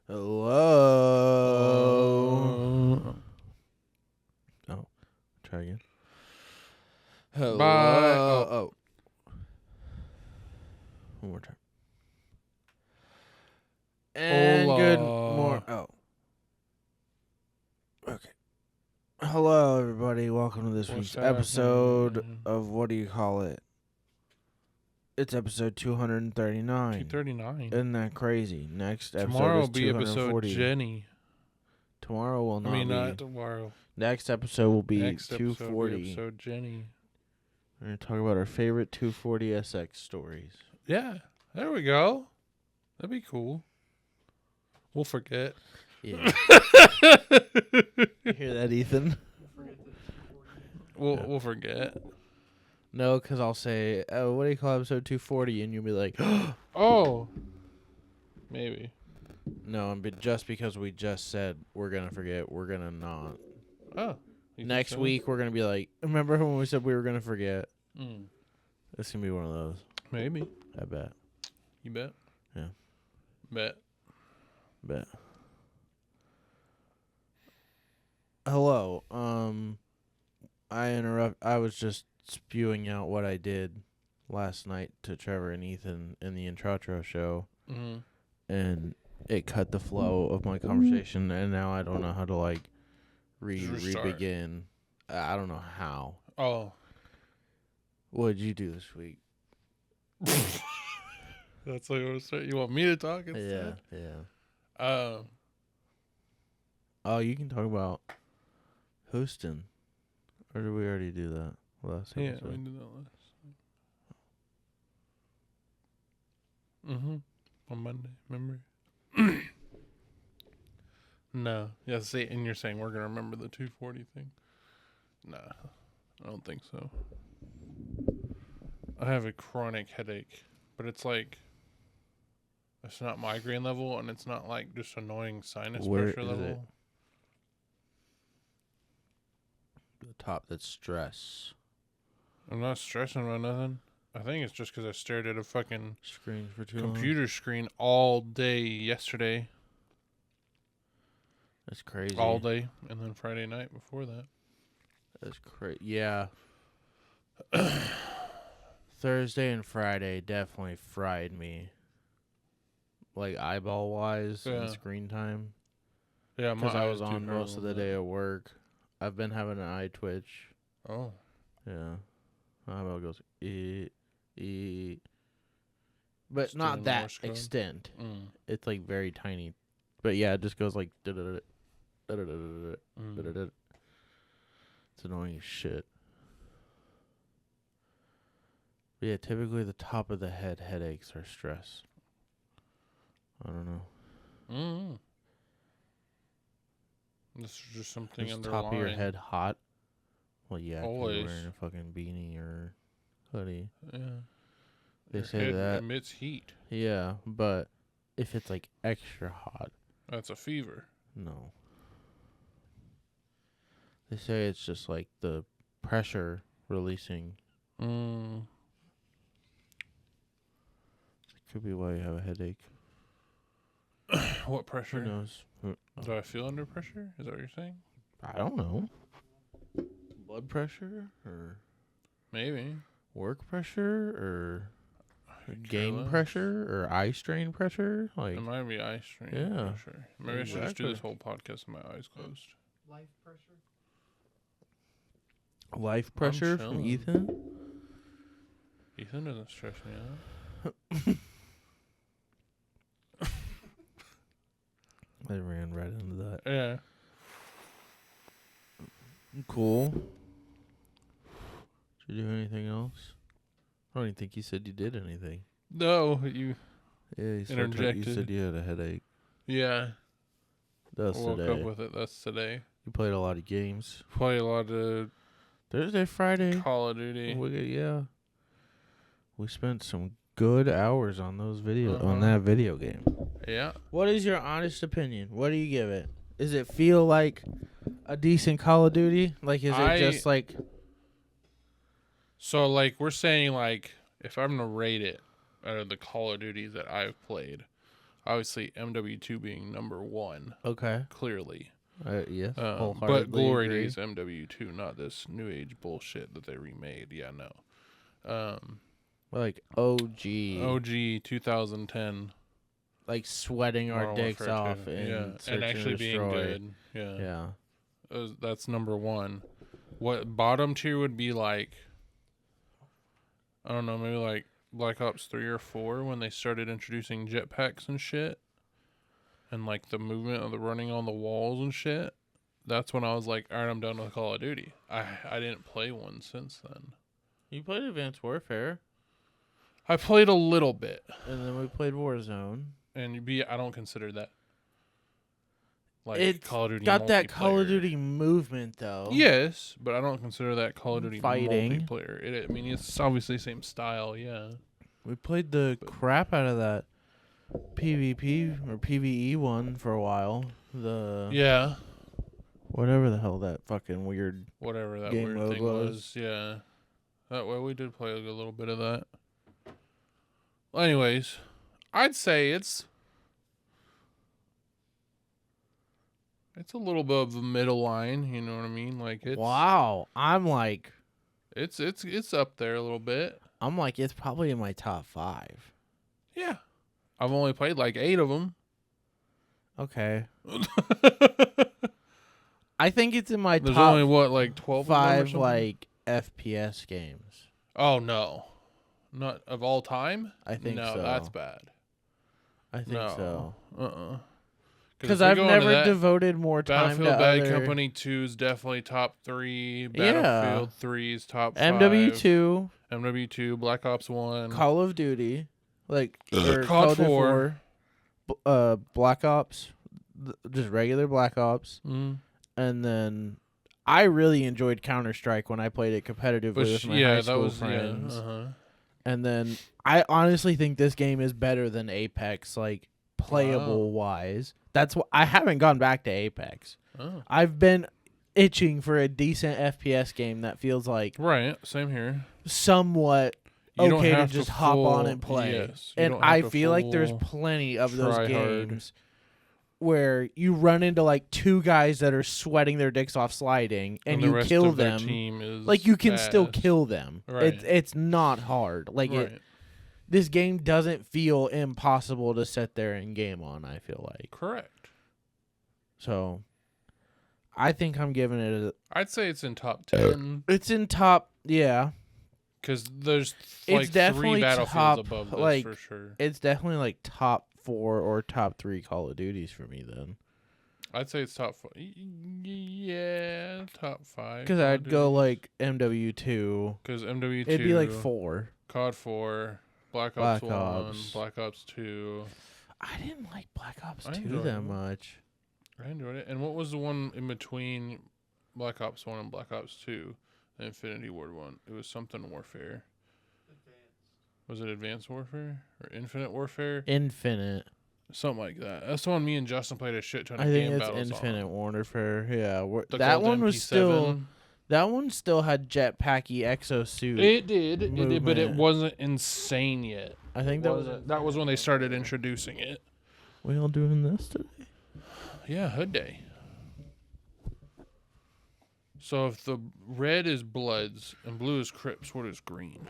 Hello. Oh, try again. Hello. Bye. Oh. One more time. And Hola. good more. Oh. Okay. Hello, everybody. Welcome to this What's week's episode happening? of what do you call it? It's episode 239. 239. Isn't that crazy? Next episode Tomorrow is will be episode 240. Jenny. Tomorrow will not be. Not tomorrow. Next episode will be Next episode 240. will be episode Jenny. We're going to talk about our favorite 240 SX stories. Yeah. There we go. That'd be cool. We'll forget. Yeah. You hear that, Ethan? We'll forget. No, because I'll say, oh, what do you call episode 240? And you'll be like, Oh. Maybe. no, but just because we just said we're going to forget, we're going to not. Oh. Next week, we're going to be like, remember when we said we were going to forget? Mm. It's going to be one of those. Maybe. I bet. You bet? Yeah. Bet. Hello. I was just spewing out what I did last night to Trevor and Ethan in the Intro show, and it cut the flow of my conversation, and now I don't know how to re-begin. I don't know how. Oh. What did you do this week? That's what you want me to talk instead? Yeah. Oh, you can talk about Houston. Or did we already do that last episode? Yeah, we did that last. On Monday, remember? No. Yeah, see, and you're saying we're going to remember the 240 thing? Nah, I don't think so. I have a chronic headache, but it's like, it's not migraine level, and it's not like just annoying sinus pressure level. It? The top that's stress. I'm not stressing about nothing. I think it's just because I stared at a fucking screen for too computer long. screen all day yesterday. That's crazy. All day, and then Friday night before that. That's crazy. Yeah. Thursday and Friday definitely fried me. Like eyeball-wise and screen time. Yeah, because I was on most of the day at work. I've been having an eye twitch. Oh. Yeah. My eyeball goes, but just not that extent. It's like very tiny. But yeah, it just goes like, it's annoying as shit. But yeah, typically the top of the head headaches are stress. I don't know. This is just something Is underlying. top of your head hot? Well, yeah, always. You're wearing a fucking beanie or hoodie. Yeah. They your say head that emits heat. Yeah, but if it's like extra hot, that's a fever. No. They say it's just like the pressure releasing. It could be why you have a headache. What pressure? Who knows? Do I feel under pressure? Is that what you're saying? I don't know. Blood pressure or maybe work pressure or game pressure or eye strain pressure. Like it might be eye strain. Yeah. Pressure. Maybe I should just do this whole podcast with my eyes closed. Life pressure. Life pressure from Ethan. Ethan doesn't stress me out. I ran right into that. Yeah. Cool. Did you do anything else? I don't even think you said you did anything. No, you. Yeah, you interjected. You said you had a headache. Yeah. That's woke today. up with it. That's today. You played a lot of games. Play a lot of Thursday, Friday. Call of Duty. We spent some good hours on those on that video game. Yeah. What is your honest opinion? What do you give it? Does it feel like a decent Call of Duty? Like, is it just like... So, like, we're saying, like, if I'm going to rate it out of the Call of Duties that I've played, Obviously, MW2 being number one. Okay. Clearly. Yes. But Glory Days MW2, not this new age bullshit that they remade. Yeah, no. Like OG 2010. Like sweating our dicks off and actually being good. Yeah. That's number one. What bottom tier would be like? I don't know, maybe like Black Ops 3 or 4 when they started introducing jetpacks and shit. And like the movement of the running on the walls and shit. That's when I was like, all right, I'm done with Call of Duty. I didn't play one since then. You played Advanced Warfare. I played a little bit. And then we played Warzone. And I don't consider that. Like it's Call of Duty got that multiplayer. Call of Duty movement, though. Yes, but I don't consider that Call of Duty fighting multiplayer. I mean, it's obviously the same style, yeah. We played the crap out of that PvP or PvE one for a while. Yeah. Whatever the hell that fucking weird whatever that game weird mode thing was. Yeah. Well, we did play a little bit of that. Well, anyways, I'd say it's a little bit of the middle line, you know what I mean? Like it's wow. I'm like it's up there a little bit. I'm like it's probably in my top 5. Yeah. I've only played like 8 of them. Okay. I think it's in my There's top only what, like 12 5 like FPS games. Oh no. Not of all time? I think so. No, that's bad. I think so. Because I've never devoted more time to Battlefield Bad Company 2 is definitely top 3. Battlefield 3 is top 5. MW2, Black Ops 1. Call of Duty. Like COD 4. Black Ops. Just regular Black Ops. Mm. And then I really enjoyed Counter-Strike when I played it competitively with my high school friends. Yeah, uh-huh. And then I honestly think this game is better than Apex, like playable wise. That's what I haven't gone back to Apex. Oh. I've been itching for a decent FPS game that feels like same here. Somewhat okay to just hop on and play. Yes, and I feel like there's plenty of those games where you run into like 2 guys that are sweating their dicks off sliding and the you rest kill of their them. Team is like you can fast. still kill them. Right. It's not hard. Like this game doesn't feel impossible to sit there and game on, I feel like. Correct. So I think I'm giving it I'd say it's in top 10. It's in top, yeah. Because there's it's definitely 3 Battlefields top, above this like, for sure. It's definitely like top 4 or top 3 Call of Duties for me then. I'd say it's top 5. Yeah, top 5. Because I'd go like MW2. Because MW2. It'd be like 4. COD 4. Black Ops 1. Black Ops 2. I didn't like Black Ops 2 that much. I enjoyed it. And what was the one in between Black Ops 1 and Black Ops 2? The Infinity Ward one. It was something Warfare. Was it Advanced Warfare? Or Infinite Warfare? Infinite. Something like that. That's the one me and Justin played a shit ton of game battles on. I think it's Infinite Warfare. Yeah. That one was still... That one still had jetpacky exosuit. It did, but it wasn't insane yet. I think that was when they started introducing it. We all doing this today? Yeah, Hood Day. So if the red is Bloods and blue is Crips, what is green?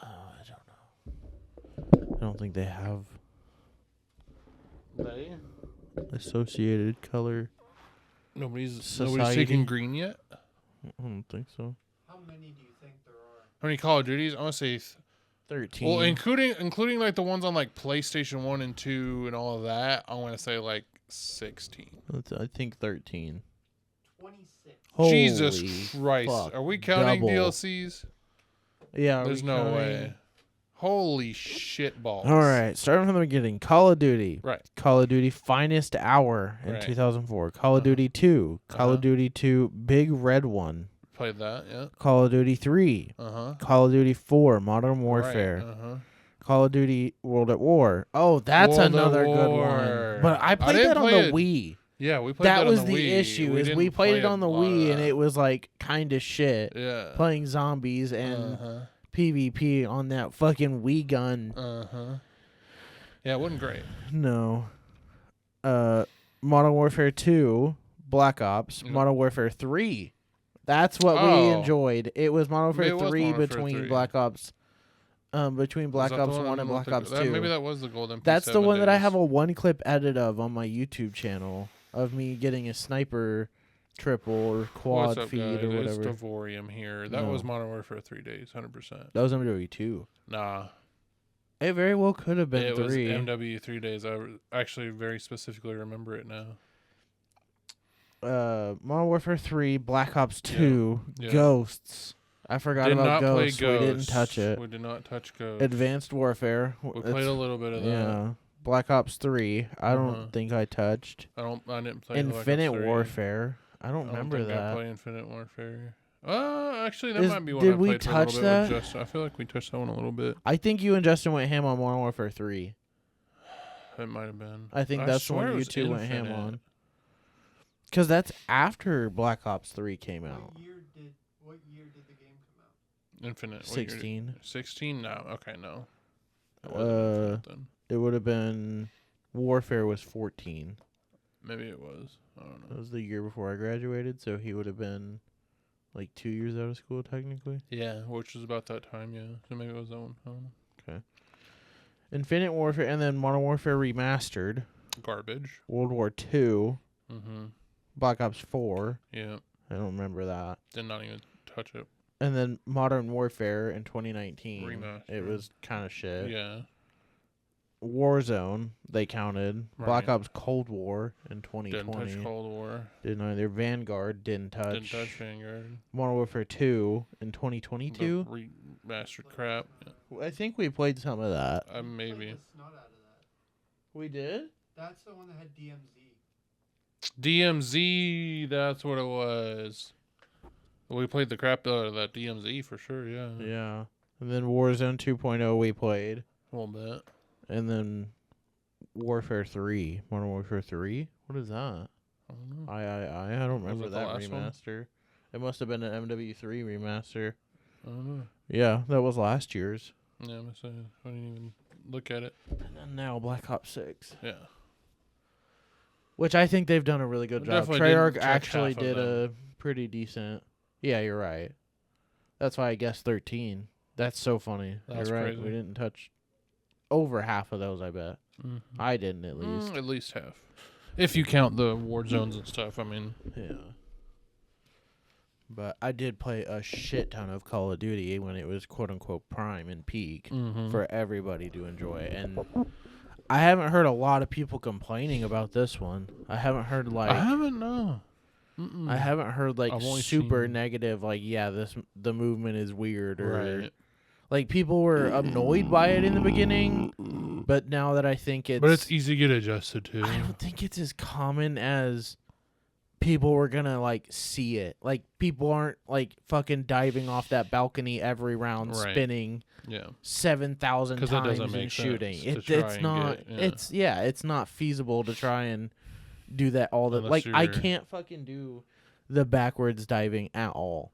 I don't know. I don't think they have associated color. Nobody's taking green yet? I don't think so. How many do you think there are? How many Call of Duties? I want to say 13. Well, including like the ones on like PlayStation 1 and 2 and all of that, I want to say like 16. I think 13. 26. Holy Jesus Christ. Are we counting DLCs? Yeah. There's no way. Holy shit balls. All right. Starting from the beginning. Call of Duty. Right. Call of Duty Finest Hour in 2004. Call of Duty 2. Call of Duty 2 Big Red One. Played that, yeah. Call of Duty 3. Call of Duty 4 Modern Warfare. Right. Call of Duty World at War. Oh, that's another good one. But I played that on the Wii. Yeah, we played that on the Wii. That was the issue, is we played it on the Wii, and it was like kind of shit. Yeah. Playing zombies and PvP on that fucking Wii gun. Yeah, it wasn't great. No. Modern Warfare 2, Black Ops, Yeah. Modern Warfare 3. That's what we Oh. enjoyed. It was Modern Maybe Warfare it was 3 Modern Warfare between 3. Black Ops. Between Black Was that the Ops one 1 and on Black the- Ops that- 2. Maybe that was the gold MP7 That's the one that I days. have a one clip edit of on my YouTube channel of me getting a sniper triple or quad What's up, feed guys? or It's whatever. Devorium here. That No. was Modern Warfare 3 days, 100%. That was MW2. Nah. It very well could have been It 3. was MW 3 days. I actually very specifically remember it now. Modern Warfare 3, Black Ops 2, Yeah. Ghosts. I forgot Did about not play Ghosts. We didn't Ghosts. touch it. We did not touch Ghosts. Advanced Warfare. We played a little bit of that. Yeah. Black Ops 3. I Uh-huh. don't think I touched. I didn't play Black Ops Infinite 3. Warfare. I don't I remember don't think I that. play Infinite Warfare. Actually, that Is- might be one did I we played for a touch little bit that? with Justin. I feel like we touched that one a little bit. I think you and Justin went ham on Modern Warfare 3. It might have been. I think that's the swear one it you was two went ham Infinite. on. Because that's after Black Ops 3 came out. What year did the game come out? Infinite. What year 16. 16? No. Okay, no. It wasn't Infinite then. It would have been... Warfare was 14. Maybe it was. I don't That know. was the year before I graduated, so he would have been like 2 years out of school, technically. Yeah, which was about that time, yeah. So maybe it was that one. I don't know. Infinite Warfare, and then Modern Warfare Remastered, Garbage. World War II, Mm-hmm. Black Ops 4. Yeah. I don't remember that. Did not even touch it. And then Modern Warfare in 2019. Remastered. It was kind of shit. Yeah. Warzone, they counted. Black Right. Ops Cold War in 2020. Didn't touch Cold War. Didn't either. Vanguard didn't touch. Didn't touch Vanguard. Modern Warfare 2 in 2022. The remastered crap. Yeah. I think we played some of that. We Maybe. played the snot out of that. We did? That's the one that had DMZ. DMZ, that's what it was. We played the crap out of that DMZ for sure, yeah. Yeah. And then Warzone 2.0 we played. A little bit. And then Warfare 3. Modern Warfare 3? What is that? I don't know. I don't remember it the that last one? remaster. It must have been an MW3 remaster. I don't know. Yeah, that was last year's. Yeah, I'm saying, I didn't even look at it. And then now Black Ops 6. Yeah. Which I think they've done a really good We job. definitely Treyarch didn't touch actually half of did a them. pretty decent. Yeah, you're right. That's why I guessed 13. That's so funny. That's you're right. crazy. We didn't touch over half of those, I bet. Mm-hmm. I didn't at least. At least half. If you count the war zones and stuff, I mean. Yeah. But I did play a shit ton of Call of Duty when it was quote unquote prime and peak Mm-hmm. for everybody to enjoy. And I haven't heard a lot of people complaining about this one. I haven't heard like I haven't, no. Mm-mm. I haven't heard like I've only super seen- negative like the movement is weird or Right. like people were annoyed by it in the beginning, but now that I think But it's easy to get adjusted to. I don't think it's as common as people were gonna like see it. Like people aren't like fucking diving off that balcony every round, Right. spinning Yeah. 7,000 'Cause that doesn't times make and sense shooting. to It's try and not. get- yeah. It's not feasible to try and do that all the Unless like. I you're- can't fucking do the backwards diving at all.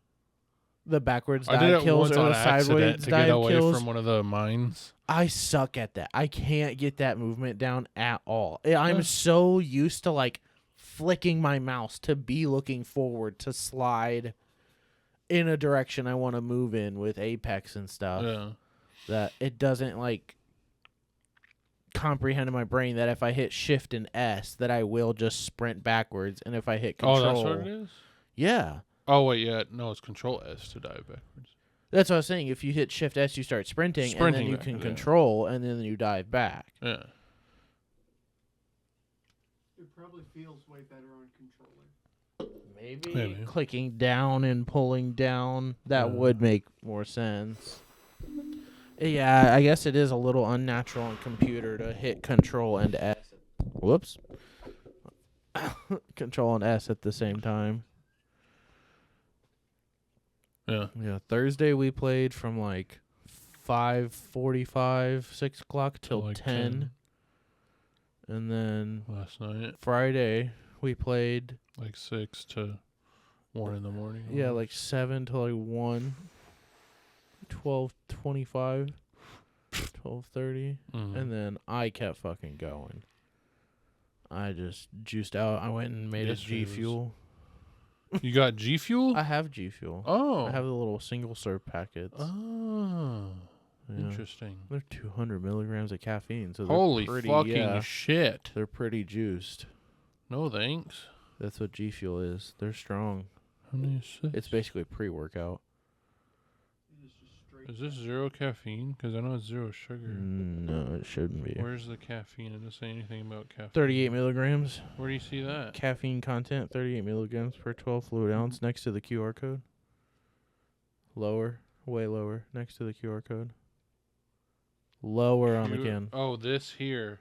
The backwards I did dive it kills once or on the accident sideways to dive get away kills. from one of the mines. I suck at that. I can't get that movement down at all. I'm Yeah. so used to like flicking my mouse to be looking forward to slide in a direction I want to move in with Apex and stuff Yeah. that it doesn't like comprehend in my brain that if I hit shift and S that I will just sprint backwards, and if I hit control, Oh, that's what it is? yeah. Oh, wait, yeah. No, it's Control S to dive backwards. That's what I was saying. If you hit shift S, you start sprinting and Sprinting then you back, can yeah. control, and then you dive back. Yeah. It probably feels way better on controller. Maybe clicking down and pulling down, that would make more sense. Yeah, I guess it is a little unnatural on computer to hit control and S. Whoops. Control and S at the same time. Yeah. Yeah, Thursday we played from like 5:45, 6 o'clock till like 10. And then Last night, Friday we played, like 6 to 1 in the morning. yeah, like 7 to like 1. 12:25. 12:30, and then I kept fucking going. I just juiced out. I went and made a G Fuel. You got G Fuel? I have G Fuel. Oh. I have the little single serve packets. Oh. Yeah. Interesting. They're 200 milligrams of caffeine, so holy they're pretty, fucking shit. They're pretty juiced. No thanks. That's what G Fuel is. They're strong. It's basically a pre-workout. Is this zero caffeine? Because I know it's zero sugar. No, it shouldn't be. Where's the caffeine? It doesn't say anything about caffeine. 38 milligrams. Where do you see that? Caffeine content, 38 milligrams per 12 fluid ounce next to the QR code. Lower. Way lower. Next to the QR code. Lower on the can. Oh, this here.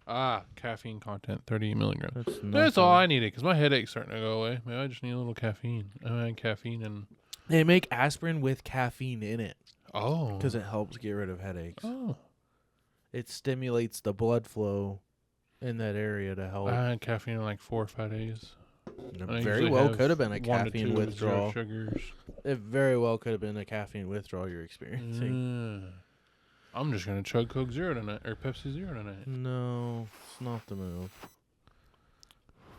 Caffeine content, 38 milligrams. That's all I needed because my headache's starting to go away. Maybe I just need a little caffeine. I had caffeine and... They make aspirin with caffeine in it. Oh. Because it helps get rid of headaches. Oh. It stimulates the blood flow in that area to help. I had caffeine in like 4 or 5 days. It very well could have been a caffeine withdrawal. Sugars. It very well could have been a caffeine withdrawal you're experiencing. I'm just going to chug Coke Zero tonight, or Pepsi Zero tonight. No, it's not the move.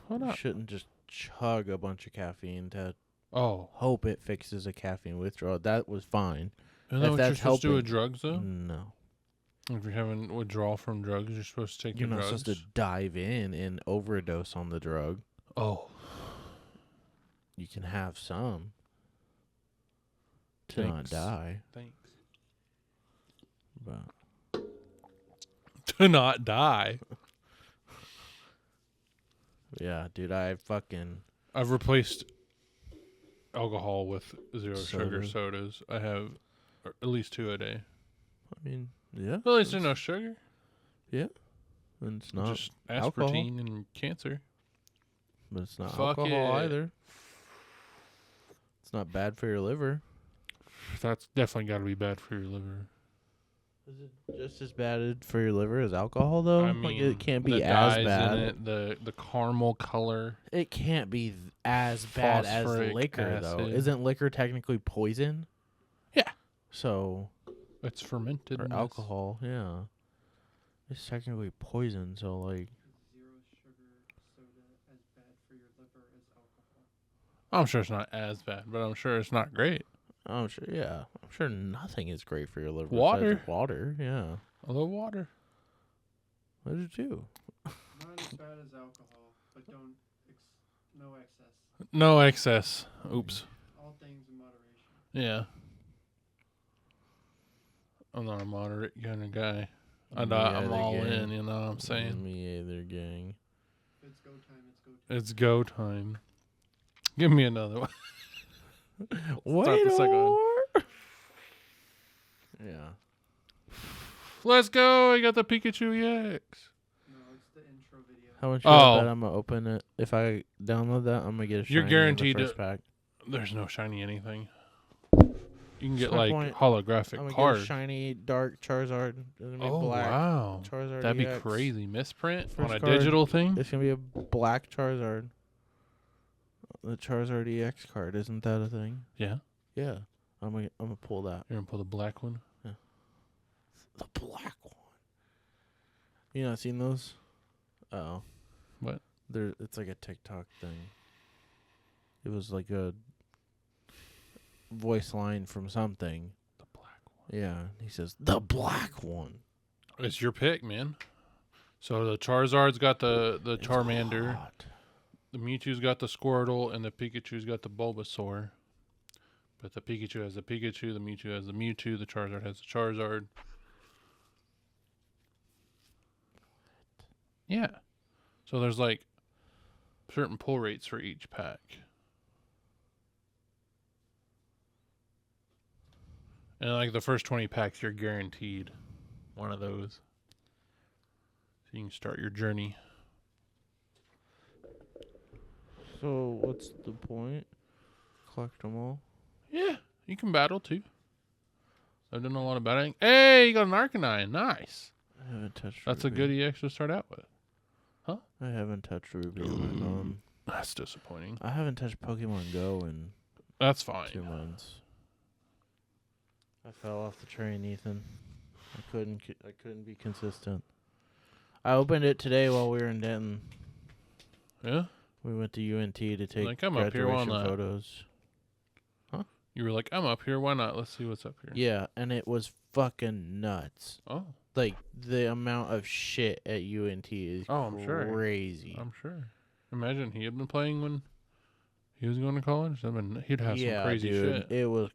Why not? You shouldn't just chug a bunch of caffeine to hope it fixes a caffeine withdrawal. That was fine. Isn't that what you're supposed to do with drugs, though? No. If you're having withdrawal from drugs, you're supposed to take the drugs? You're not supposed to dive in and overdose on the drug. Oh. You can have some to not die. Thanks. But to not die. Yeah, dude, I've replaced alcohol with zero sugar sodas. I have at least 2 a day. I mean, yeah. At least there's no sugar. Yeah. And it's not just aspartame alcohol. And cancer. But it's not alcohol either. It's not bad for your liver. That's definitely got to be bad for your liver. Is it just as bad for your liver as alcohol, though? I mean, it can't be as bad. In it, the caramel color. It can't be as bad as liquor, though. Isn't liquor technically poison? Yeah. So it's fermented. Or alcohol, yeah. It's technically poison, so like. Zero sugar soda as bad for your liver as alcohol? I'm sure it's not as bad, but I'm sure it's not great. I'm sure, yeah. I'm sure nothing is great for your liver. Water. Water, yeah. I love water. I do too. Not as bad as alcohol, but no excess. No excess. Oops. All things in moderation. Yeah. I'm not a moderate kind of guy. I'm all in, you know what I'm saying? Me either, gang. It's go time, It's go time. Give me another one. Wait the second one. Yeah. Let's go. I got the Pikachu EX. No, it's the intro video. How much I bet I'm going to open it? If I download that, I'm going to get a shiny. You're guaranteed in the first pack. There's no shiny anything. You can get like holographic I'm cards. Get a shiny dark Charizard. Black wow. Charizard That'd EX. be crazy. Misprint First on a card, digital thing? It's going to be a black Charizard. The Charizard EX card, isn't that a thing? Yeah. Yeah. I'm gonna pull that. You're gonna pull the black one? Yeah. The black one. You not seen those? Oh. What? It's like a TikTok thing. It was like a voice line from something. The black one. Yeah. He says, the black one. It's your pick, man. So the Charizard's got the Charmander. Hot. The Mewtwo's got the Squirtle, and the Pikachu's got the Bulbasaur. But the Pikachu has the Pikachu, the Mewtwo has the Mewtwo, the Charizard has the Charizard. Yeah. So there's like certain pull rates for each pack. And like the first 20 packs, you're guaranteed one of those. So you can start your journey. So what's the point? Collect them all? Yeah, you can battle too. I've done a lot of battling. Hey, you got an Arcanine. Nice. I haven't touched That's Ruby. a good EX to start out with. Huh? I haven't touched Ruby in my That's disappointing. I haven't touched Pokemon Go in That's fine. 2 months. I fell off the train, Ethan. I I couldn't be consistent. I opened it today while we were in Denton. Yeah? We went to UNT to take Like, I'm up here, why graduation not? photos. You were like, I'm up here. Why not? Let's see what's up here. Yeah, and it was fucking nuts. Oh. Like, the amount of shit at UNT is I'm sure. crazy. I'm sure. Imagine he had been playing when he was going to college. I mean, he'd have some crazy dude, shit. It was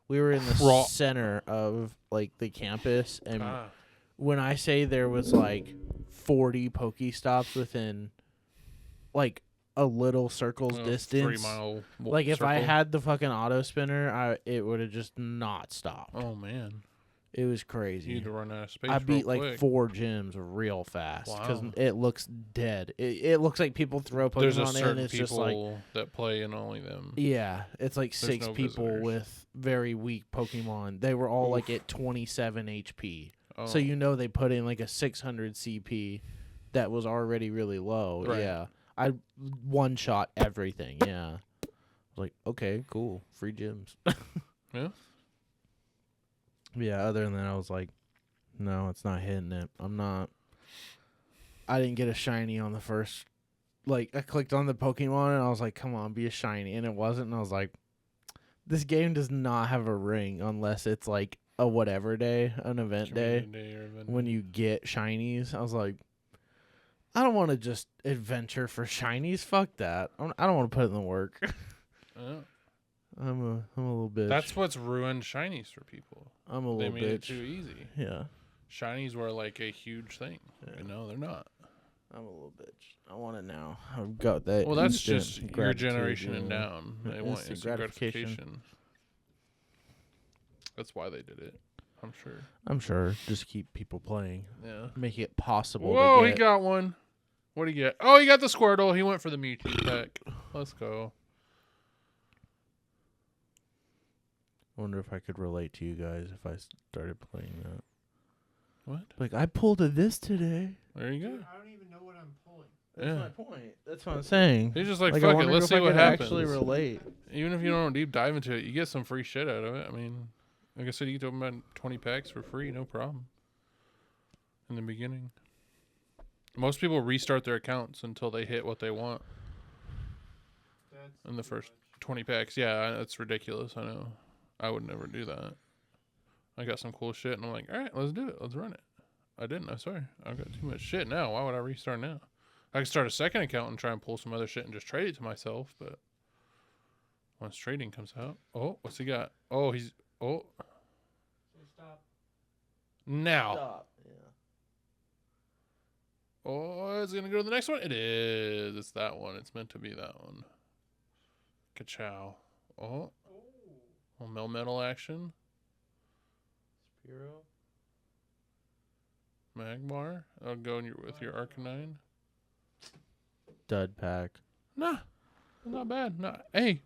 we were in the center of, like, the campus, and when I say there was, like, 40 Pokestops within, like, a little circle's distance. 3 mile like, if I circle. had the fucking auto spinner, it would have just not stopped. Oh, man. It was crazy. You had to run out of space. I beat real like quick. 4 gyms real fast because Wow. it looks dead. It looks like people throw Pokemon There's a in. certain It's people just like that play and only them. yeah, it's like There's 6 no people visitors. with very weak Pokemon. They were all like Oof. at 27 HP. Oh. So you know they put in like a 600 CP that was already really low. Right. Yeah. I one shot everything. Yeah. I was like, okay, cool. Free gyms. Yeah? Yeah, other than that I was like, no, it's not hitting it. I didn't get a shiny on the first. Like, I clicked on the Pokemon and I was like, come on, be a shiny. And it wasn't. And I was like, this game does not have a ring unless it's like a whatever day, an event day, Or event when day. you get shinies. I was like, I don't want to just adventure for shinies. Fuck that. I don't want to put in the work. Yeah. I'm a little bitch. That's what's ruined shinies for people. I'm a They little made it bitch. too easy. Yeah. Shinies were like a huge thing. Yeah. You know, they're not. I'm a little bitch. I want it now. I've got that. Well, that's instant just your gratitude, generation and yeah. down. They want Instant instant gratification. gratification. That's why they did it. I'm sure. I'm sure. Just keep people playing. Yeah. Make it possible Whoa, to he get. got one. What did he get? Oh, he got the Squirtle. He went for the Mewtwo pack. Let's go. I wonder if I could relate to you guys if I started playing that. What? Like, I pulled a this today. There you go. Dude, I don't even know what I'm pulling. That's Yeah. my point. That's what I'm saying. He's just like, I fuck it. wondered Let's if see I what could happens. actually relate. Even if you don't deep dive into it, you get some free shit out of it. I mean, like I said, you get to open about 20 packs for free, no problem. In the beginning. Most people restart their accounts until they hit what they want That's in the too first much. 20 packs. Yeah, that's ridiculous. I know. I would never do that. I got some cool shit, and I'm like, all right, let's do it. Let's run it. I didn't. I'm sorry. I've got too much shit now. Why would I restart now? I could start a second account and try and pull some other shit and just trade it to myself, but once trading comes out. Oh, what's he got? Oh, he's... Oh, So stop. now. Stop. Yeah. Oh, it's going to go to the next one? It is. It's that one. It's meant to be that one. Ka-chow. Oh, Oh. Melmetal action. Spiro. Magmar. I'll go with your Arcanine. Dud pack. Nah, not bad. Nah. Hey,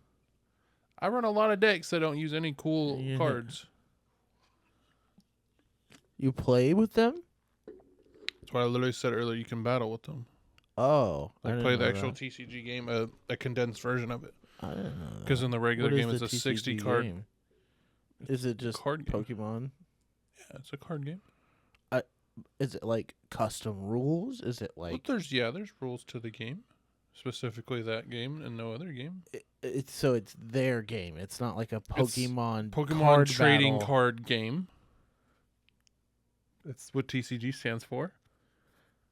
I run a lot of decks that don't use any cool Yeah. cards. You play with them? That's why I literally said earlier you can battle with them. Oh. I Like didn't play the know actual that. TCG game, a condensed version of it. I didn't know that. Because in the regular What is game, the it's a TCG 60 card. game? Is it just Card game. Pokemon? Yeah, it's a card game. Is it like custom rules? Is it But like there's rules to the game, specifically that game and no other game. it's their game? It's not like a It's Pokemon Pokemon trading battle. card game. That's what TCG stands for.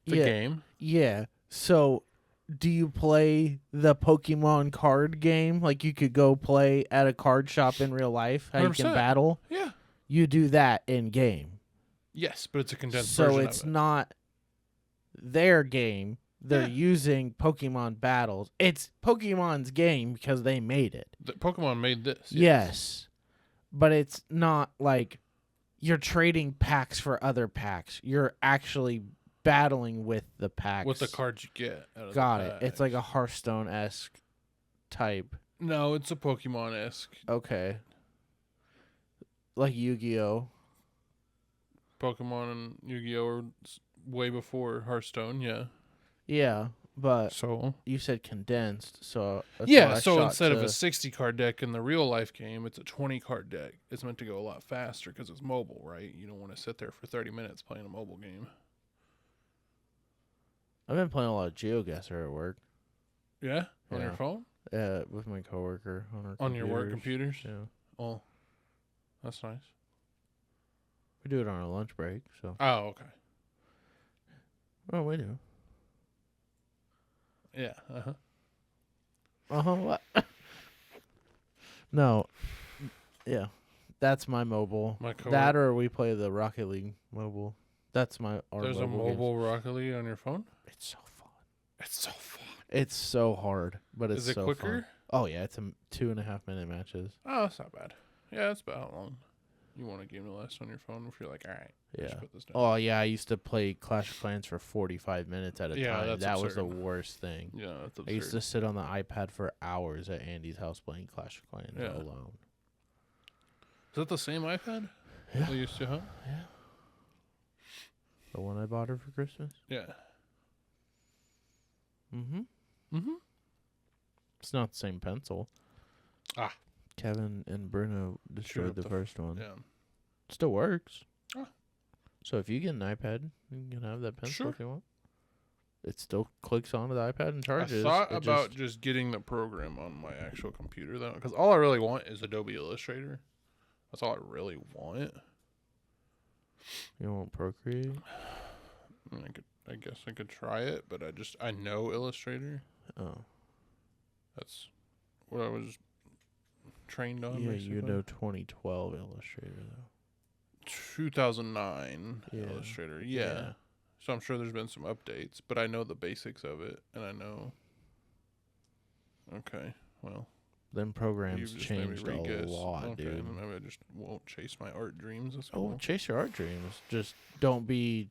The Yeah, game. yeah. So, do you play the Pokemon card game? Like you could go play at a card shop in real life. How you 100%. can battle? Yeah. You do that in game. Yes, but it's a condensed So version it's of it. not their game. They're Yeah. using Pokemon battles. It's Pokemon's game because they made it. The Pokemon made this. Yes. But it's not like you're trading packs for other packs. You're actually battling with the packs. With the cards you get. Out of Got the it. It's like a packs. Hearthstone-esque type. No, it's a Pokemon-esque. Okay. Like Yu-Gi-Oh. Pokemon and Yu-Gi-Oh! Are way before Hearthstone, yeah. Yeah. but So you said condensed, so that's yeah, why I so shot instead of to- a 60 card deck in the real life game, it's a 20 card deck. It's meant to go a lot faster because it's mobile, right? You don't want to sit there for 30 minutes playing a mobile game. I've been playing a lot of GeoGuessr at work. Yeah, on your Yeah. phone, With my coworker on your work computers. Yeah, Oh, that's nice. we do it on our lunch break. So, Oh, okay. well, we do. Yeah. What? No. Yeah, that's my mobile. My That or we play the Rocket League mobile. That's our There's a mobile games. mobile Rocket League on your phone. It's so fun. It's so fun. It's so hard, but it's Is it so quicker? fun. Oh yeah, it's 2.5 minute matches. Oh, that's not bad. Yeah, that's about how long you want a game to last on your phone. If you're like, all right, Yeah. just put this down. Oh yeah, I used to play Clash of Clans for 45 minutes at a Yeah, time. that's That was the absurd. worst thing. Yeah, that's absurd. I used to sit on the iPad for hours at Andy's house playing Clash of Clans Yeah. alone. Is that the same iPad? Yeah. We used to, huh? Yeah. The one I bought her for Christmas? Yeah. Mm-hmm. Mm-hmm. It's not the same pencil. Ah. Kevin and Bruno destroyed up the the first one. Yeah. Still works. Ah. So if you get an iPad, you can have that pencil Sure. if you want. It still clicks onto the iPad and charges. I thought It about just getting the program on my actual computer, though, because all I really want is Adobe Illustrator. That's all I really want. You want Procreate? I guess I could try it, but I know Illustrator. Oh. That's what I was trained on. Yeah, basically. you know 2012 Illustrator, though. 2009 Yeah. Illustrator. Yeah. So I'm sure there's been some updates, but I know the basics of it, and I know. Okay, well. Them programs you've just made me changed a re-guess. lot, Okay, dude. then maybe I just won't chase my art dreams. That's Oh, cool. chase your art dreams. Just don't be.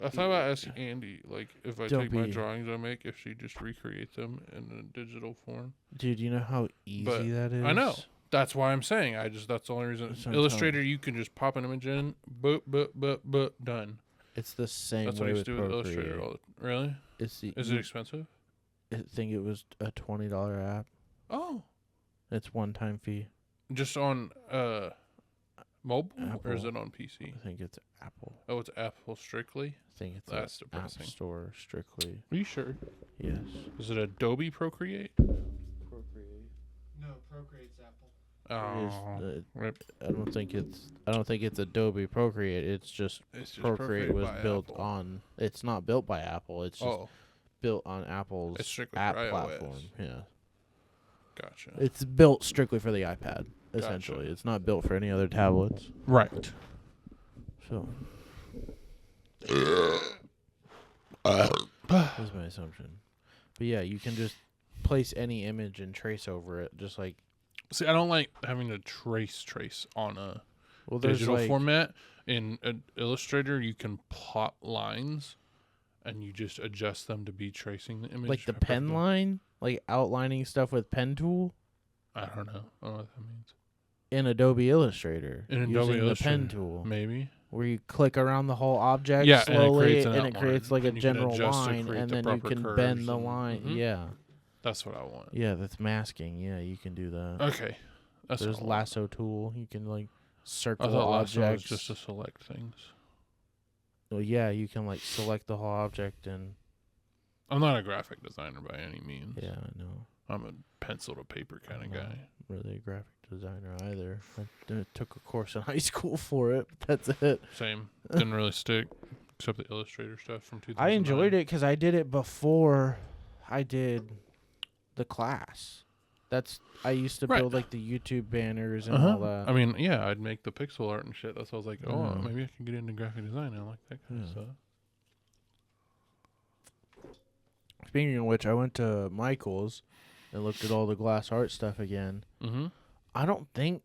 I thought about asking Andy, like, if I Don't take my be- drawings I make, if she just recreate them in a digital form. Dude, you know how easy But that is? I know. That's why I'm saying. That's the only reason. That's what I'm Illustrator, you can just pop an image in, boop, boop, boop, boop, done. It's the same That's what way I with used to do with Illustrator. Procreate. Really? It's the, Is it expensive? I think it was a $20 app. Oh. It's one-time fee. Just on mobile? Or is Apple. it on PC? I think it's Apple. Oh, it's Apple strictly? I think it's That's an App depressing. Store strictly. Are you sure? Yes. Is it Adobe Procreate? No, Procreate's Apple. Oh. Rip. I don't think it's Adobe Procreate. It's just It's just Procreate was by built Apple. on. It's not built by Apple. It's just Oh, built on Apple's It's strictly app for iOS. platform. Yeah. gotcha. It's built strictly for the iPad. Essentially, Gotcha. it's not built for any other tablets. Right. So that's my assumption. But yeah, you can just place any image and trace over it, just like See, I don't like having to trace on a well, there's digital like, format. In Illustrator, you can plot lines, and you just adjust them to be tracing the image. like the perfectly. pen line, like outlining stuff with pen tool I don't know. I don't know what that means. in Adobe Illustrator. In Adobe using Illustrator, the pen tool, Maybe. where you click around the whole object Yeah, slowly, and it creates an like a outline, and you can general adjust to line, create and the then you proper can curves bend the and- line. mhm. Yeah, That's what I want. yeah, that's masking. Yeah, you can do that. Okay. That's There's all I want. lasso tool. You can like I circle thought lasso was objects. just to select things. Well, yeah, you can like select the whole object and I'm not a graphic designer by any means. yeah, I know. I'm a pencil to paper kind of I'm not guy. really a graphic designer either. Took a course in high school for it. But that's it. Same. Didn't really stick, except the Illustrator stuff from 2009. I enjoyed it because I did it before I did the class. I used to Right. build like the YouTube banners and Uh-huh. all that. I mean, yeah, I'd make the pixel art and shit. That's why I was like, oh, Yeah. maybe I can get into graphic design. I like that kind of Yeah. stuff. Speaking of which, I went to Michael's and looked at all the glass art stuff again. Mm-hmm. I don't think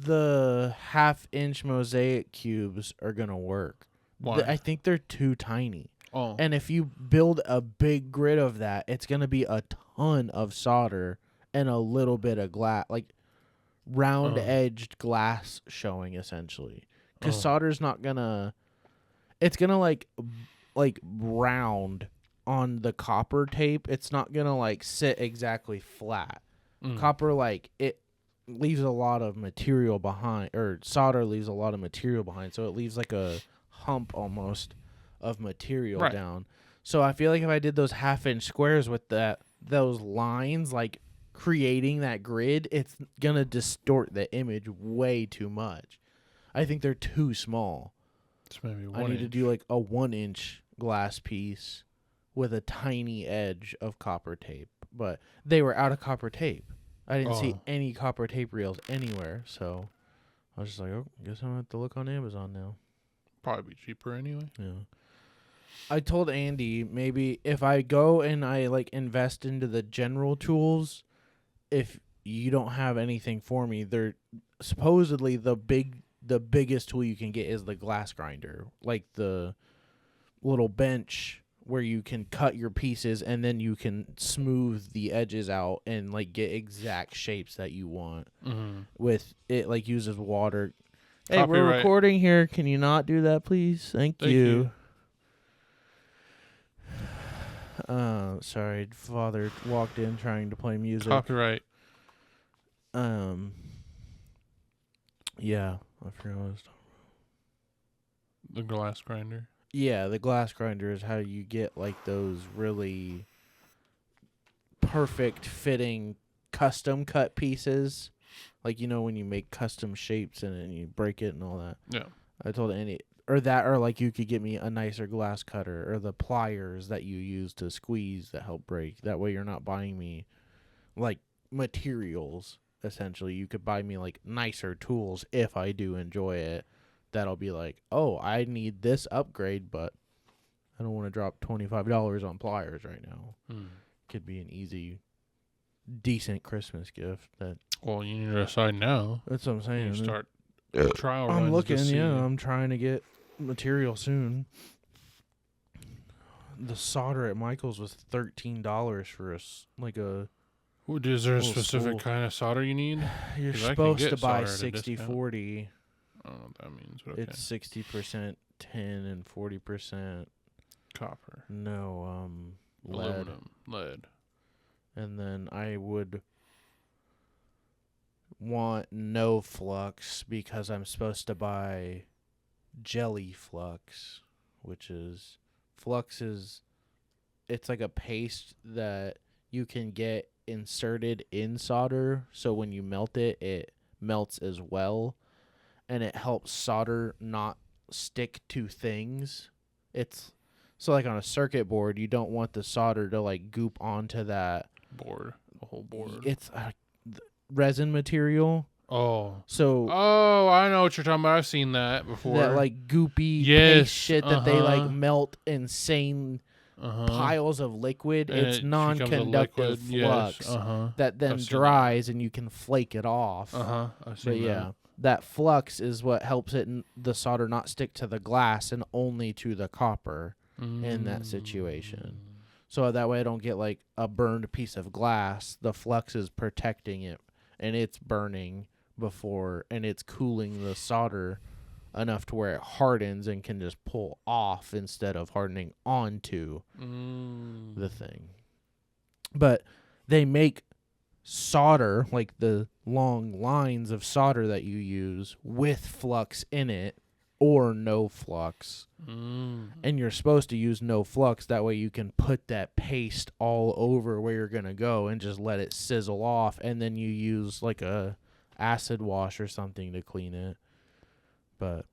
the half-inch mosaic cubes are gonna work. Why? I think they're too tiny. Oh. And if you build a big grid of that, it's gonna be a ton of solder and a little bit of glass, like round-edged glass showing, essentially. Because solder's not gonna. it's gonna like round on the copper tape. It's not gonna like sit exactly flat. Copper, like, it leaves a lot of material behind, or solder leaves a lot of material behind, so it leaves like a hump almost of material down. So I feel like if I did those 1/2-inch squares with those lines, like creating that grid, it's gonna distort the image way too much. I think they're too small. It's maybe 1 I need inch. to do like a 1-inch glass piece with a tiny edge of copper tape, but they were out of copper tape. I didn't see any copper tape reels anywhere, so I was just like, oh, guess I'm gonna have to look on Amazon now. Probably be cheaper anyway. Yeah. I told Andy maybe if I go and I like invest into the general tools, if you don't have anything for me, they're supposedly the biggest tool you can get is the glass grinder, like the little bench where you can cut your pieces and then you can smooth the edges out and like get exact shapes that you want. With it, like uses water. Hey, we're recording here. Can you not do that, please? Thank you. Sorry, father walked in trying to play music. Copyright. Yeah, I forgot what I was talking about. The glass grinder. Yeah, the glass grinder is how you get like those really perfect fitting custom cut pieces. Like, you know, when you make custom shapes and you break it and all that. Yeah. I told Andy, or like you could get me a nicer glass cutter or the pliers that you use to squeeze that help break. That way you're not buying me like materials, essentially. You could buy me like nicer tools if I do enjoy it. That'll be like, oh, I need this upgrade, but I don't want to drop $25 on pliers right now. Could be an easy, decent Christmas gift. Well, you need to decide now. That's what I'm saying. You start trial runs. I'm looking, I'm trying to get material soon. The solder at Michael's was $13 for is there a specific kind of solder you need? You're supposed to buy 60-40. I don't know what that means. But okay. It's 60% tin and 40% copper. No, Aluminum. Lead. And then I would want no flux because I'm supposed to buy jelly flux, which is it's like a paste that you can get inserted in solder, so when you melt it, it melts as well. And it helps solder not stick to things. So like on a circuit board, you don't want the solder to like goop onto that board, the whole board. It's resin material. So I know what you're talking about. I've seen that before. That like goopy paste shit that they like melt insane piles of liquid. And it's non-conductive flux that then dries and you can flake it off. I've seen that. That flux is what helps the solder not stick to the glass and only to the copper in that situation. So that way I don't get like a burned piece of glass. The flux is protecting it and it's burning before, and it's cooling the solder enough to where it hardens and can just pull off instead of hardening onto the thing. But they make solder, like the long lines of solder that you use, with flux in it or no flux. And you're supposed to use no flux. That way you can put that paste all over where you're going to go and just let it sizzle off. And then you use like a acid wash or something to clean it. But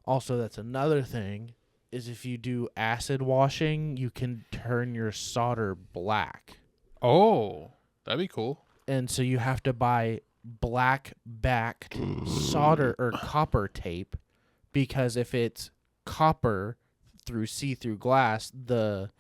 also that's another thing, is if you do acid washing, you can turn your solder black. Oh, that'd be cool. And so you have to buy black backed solder or copper tape, because if it's copper through see-through glass, the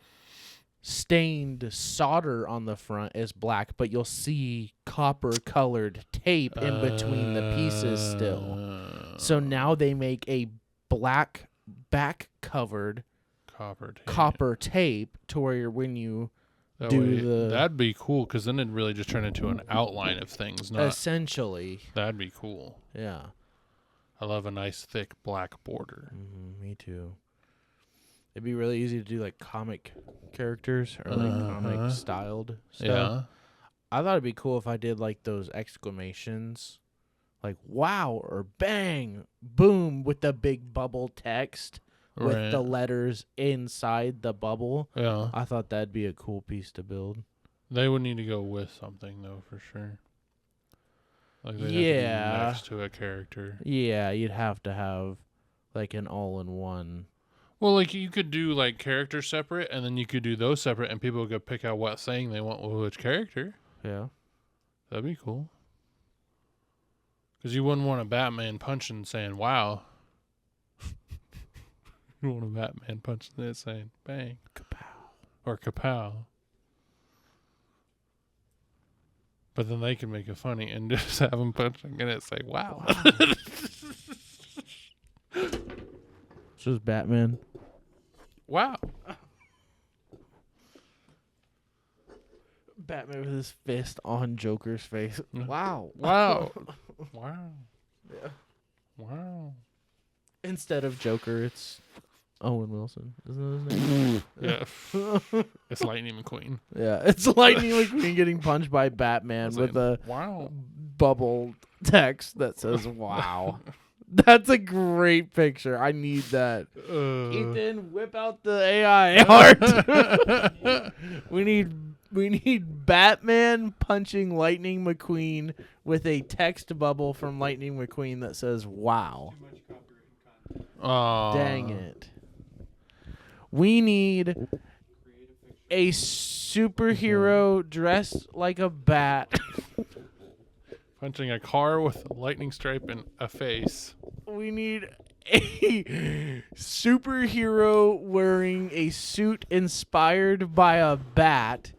stained solder on the front is black, but you'll see copper colored tape in between the pieces still. So now they make a black back covered copper tape to where when you that'd be cool, because then it'd really just turn into an outline of things. Essentially. That'd be cool. Yeah. I love a nice thick black border. Me too. It'd be really easy to do like comic characters or like comic styled stuff. Yeah. I thought it'd be cool if I did like those exclamations, like wow or bang, boom, with the big bubble text with the letters inside the bubble. Yeah. I thought that'd be a cool piece to build. They would need to go with something though, for sure. Like they'd have to be next to a character. Yeah, you'd have to have like an all-in-one. Well, like you could do like characters separate, and then you could do those separate, and people could pick out what saying they want with which character. Yeah. That'd be cool. Because you wouldn't want a Batman punching saying "Wow." You want a Batman punching it saying "Bang." Kapow. Or "Kapow." But then they can make it funny and just have him punching and it say "Wow." So is Batman. Wow. Batman with his fist on Joker's face. Wow. Wow. Wow. Yeah. Wow. Instead of Joker, it's Owen Wilson. Isn't that his name? Yeah. It's Lightning McQueen. Yeah, it's Lightning McQueen getting punched by Batman with a wow bubble text that says "Wow." That's a great picture. I need that. Ethan, whip out the AI art. We need Batman punching Lightning McQueen with a text bubble from Lightning McQueen that says "Wow." Too much copyright content. Oh. Dang it. We need a superhero dressed like a bat. Punching a car with a lightning stripe and a face. We need a superhero wearing a suit inspired by a bat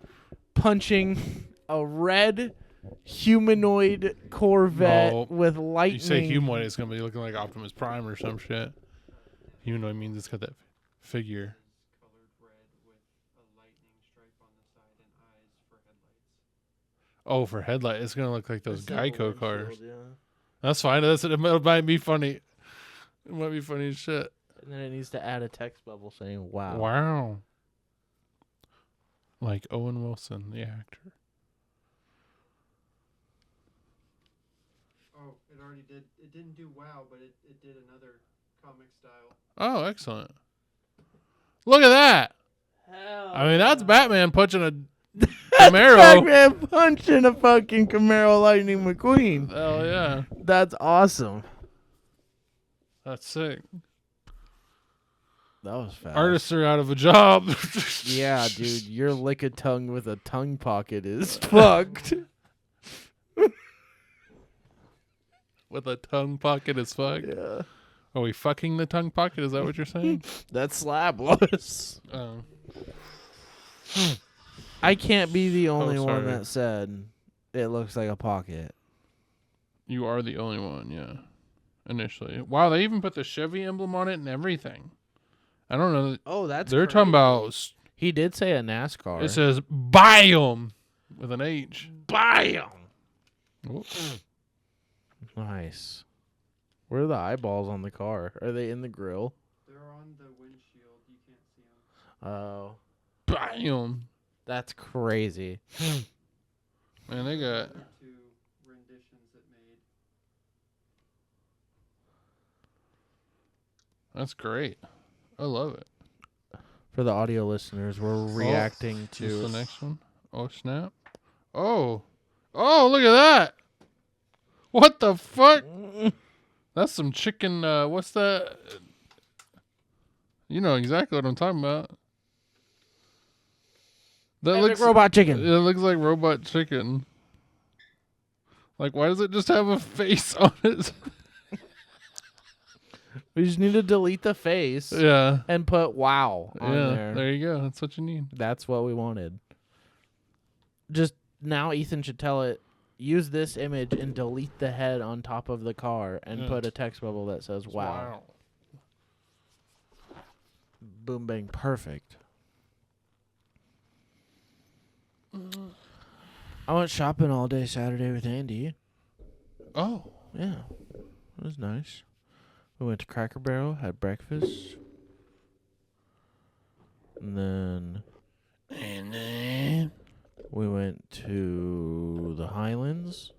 punching a red humanoid Corvette No, with lightning. You say humanoid, it's going to be looking like Optimus Prime or some shit. Humanoid means it's got that figure. Colored red with a lightning stripe on the side and eyes for headlights. Oh, for headlight, it's going to look like those Geico cars. Yeah. That's fine. It might be funny. It might be funny as shit. And then it needs to add a text bubble saying "Wow." Wow. Like Owen Wilson, the actor. Oh, it already did. It didn't do wow, but it did another comic style. Oh, excellent. Look at that. Hell I mean, that's yeah. Batman punching a That's Camaro. Batman punching a fucking Camaro Lightning McQueen. Hell yeah. That's awesome. That's sick. That was fast. Artists are out of a job. Yeah, dude, your lick a tongue with a tongue pocket is fucked. With a tongue pocket is fucked. Yeah. Are we fucking the tongue pocket? Is that what you're saying? That's slabless. Oh. I can't be the only Oh, one sorry. that said it looks like a pocket. You are the only one, yeah. Initially. Wow, they even put the Chevy emblem on it and everything. I don't know. Oh, that's They're talking about. He did say a NASCAR. It says biome with an H. Bam. Oh. Nice. Where are the eyeballs on the car? Are they in the grill? They're on the windshield. You can't see them. Oh, Biome. that's crazy. Man, they got. Two renditions it made. That's great. I love it. For the audio listeners, we're reacting Is this to the next one? Oh, snap. Oh. Oh, look at that. What the fuck? That's some chicken. What's that? You know exactly what I'm talking about. That Epic looks robot chicken. It looks like robot chicken. Like, why does it just have a face on it? We just need to delete the face Yeah. and put "wow" on Yeah. there. There you go. That's what you need. That's what we wanted. Just now, Ethan should tell it, use this image and delete the head on top of the car and Yeah. put a text bubble that says "wow." Boom, bang, perfect. I went shopping all day Saturday with Andy. Oh. Yeah, it was nice. We went to Cracker Barrel, had breakfast. And then we went to the Highlands.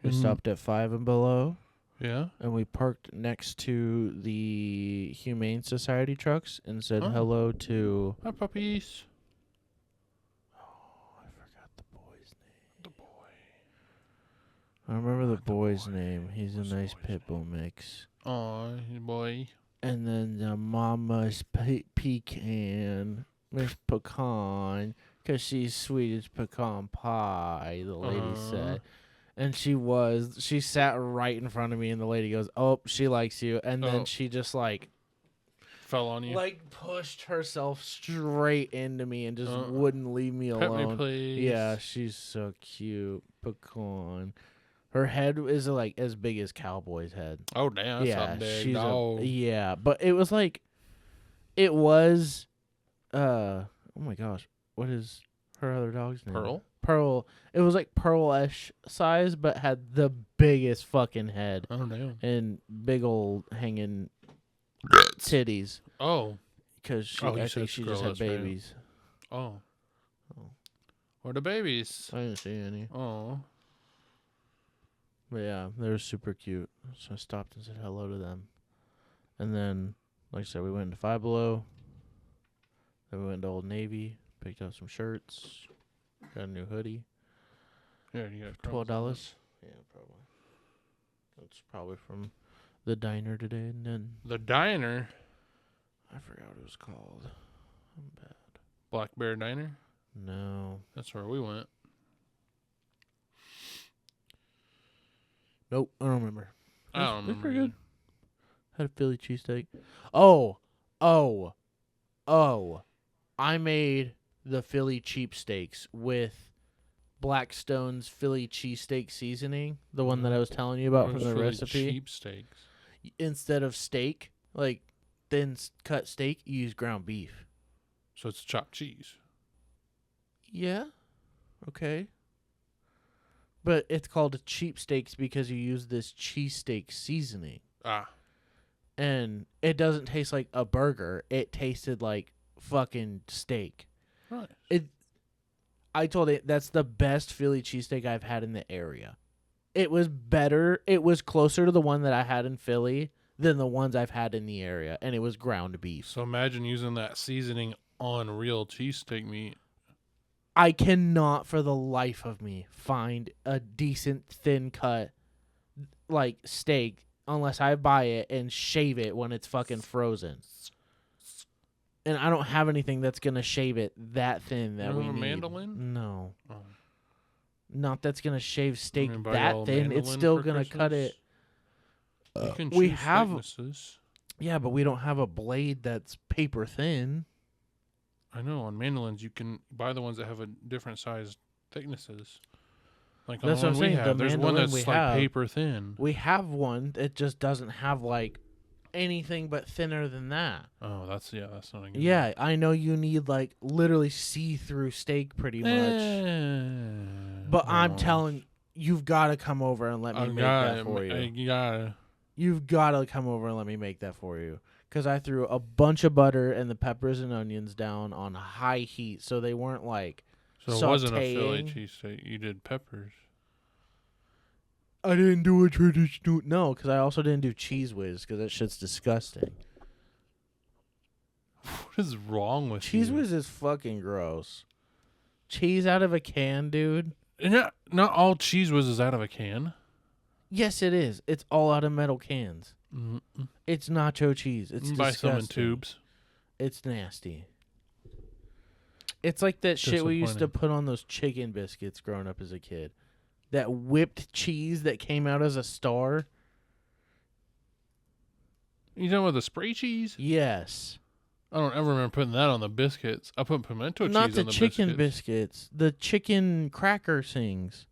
We stopped at 5 and Below. Yeah. And we parked next to the Humane Society trucks and said hello to... Hi, puppies. Oh, I forgot the boy's name. The boy. I remember the boy's name. He's a nice pit bull mix. Aw, boy. And then the mama's pecan, Miss Pecan, because she's sweet as pecan pie, the lady said. And she sat right in front of me, and the lady goes, "Oh, she likes you." And then she just, like... Fell on you? Like, pushed herself straight into me and just wouldn't leave me alone. Pet me, please. Yeah, she's so cute. Pecan. Her head is, like, as big as Cowboy's head. Oh, damn. That's a big dog. Yeah, but it was, like... It was... oh, my gosh. What is her other dog's name? Pearl. It was like Pearl-ish size, but had the biggest fucking head. Oh, damn. And big old hanging titties. Oh. Because I think she just had babies. Oh. Where are the babies? I didn't see any. Oh. But yeah, they were super cute. So I stopped and said hello to them. And then, like I said, we went to Five Below. Then we went to Old Navy. Picked up some shirts. Got a new hoodie. Yeah, you got $12. Yeah, probably. That's probably from the diner today. And then the diner? I forgot what it was called. I'm bad. Black Bear Diner? No. That's where we went. Nope, I don't remember. I don't remember. It was pretty good. Had a Philly cheesesteak. Oh. I made the Philly cheapsteaks with Blackstone's Philly cheesesteak seasoning, the one that I was telling you about from the recipe. Cheapsteaks. Instead of steak, like thin cut steak, you use ground beef. So it's chopped cheese. Yeah. Okay. But it's called cheapsteaks because you use this cheesesteak seasoning. Ah. And it doesn't taste like a burger. It tasted like fucking steak. Right. I told it that's the best Philly cheesesteak I've had in the area. It was better. It was closer to the one that I had in Philly than the ones I've had in the area, and it was ground beef. So imagine using that seasoning on real cheesesteak meat. I cannot for the life of me find a decent thin cut like steak unless I buy it and shave it when it's fucking frozen. And I don't have anything that's going to shave it that thin that we need. A mandolin? No. Oh. Not that's going to shave steak that thin. It's still going to cut it. You can we choose have thicknesses. Yeah, but we don't have a blade that's paper thin. I know. On mandolins, you can buy the ones that have a different size thicknesses. Like on That's the what one I'm we saying. have, there's one that's like have, paper thin. We have one that just doesn't have like anything but thinner than that. Oh, that's not a good Yeah, I know you need like literally see-through steak pretty much. But I'm telling you've got to come over and let me make that for you. You've got to come over and let me make that for you. Because I threw a bunch of butter and the peppers and onions down on high heat, so they weren't like So it wasn't a Philly cheesesteak. You did peppers. I didn't do a traditional... No, because I also didn't do Cheese Whiz, because that shit's disgusting. What is wrong with Cheese Whiz is fucking gross. Cheese out of a can, dude. Not all Cheese Whiz is out of a can. Yes, it is. It's all out of metal cans. Mm-mm. It's nacho cheese. It's disgusting. Buy some in tubes. It's nasty. It's like that shit we used to put on those chicken biscuits growing up as a kid. That whipped cheese that came out as a star. You talking about the spray cheese? Yes. I don't ever remember putting that on the biscuits. I put pimento cheese on the biscuits. Not the chicken biscuits. The chicken cracker things.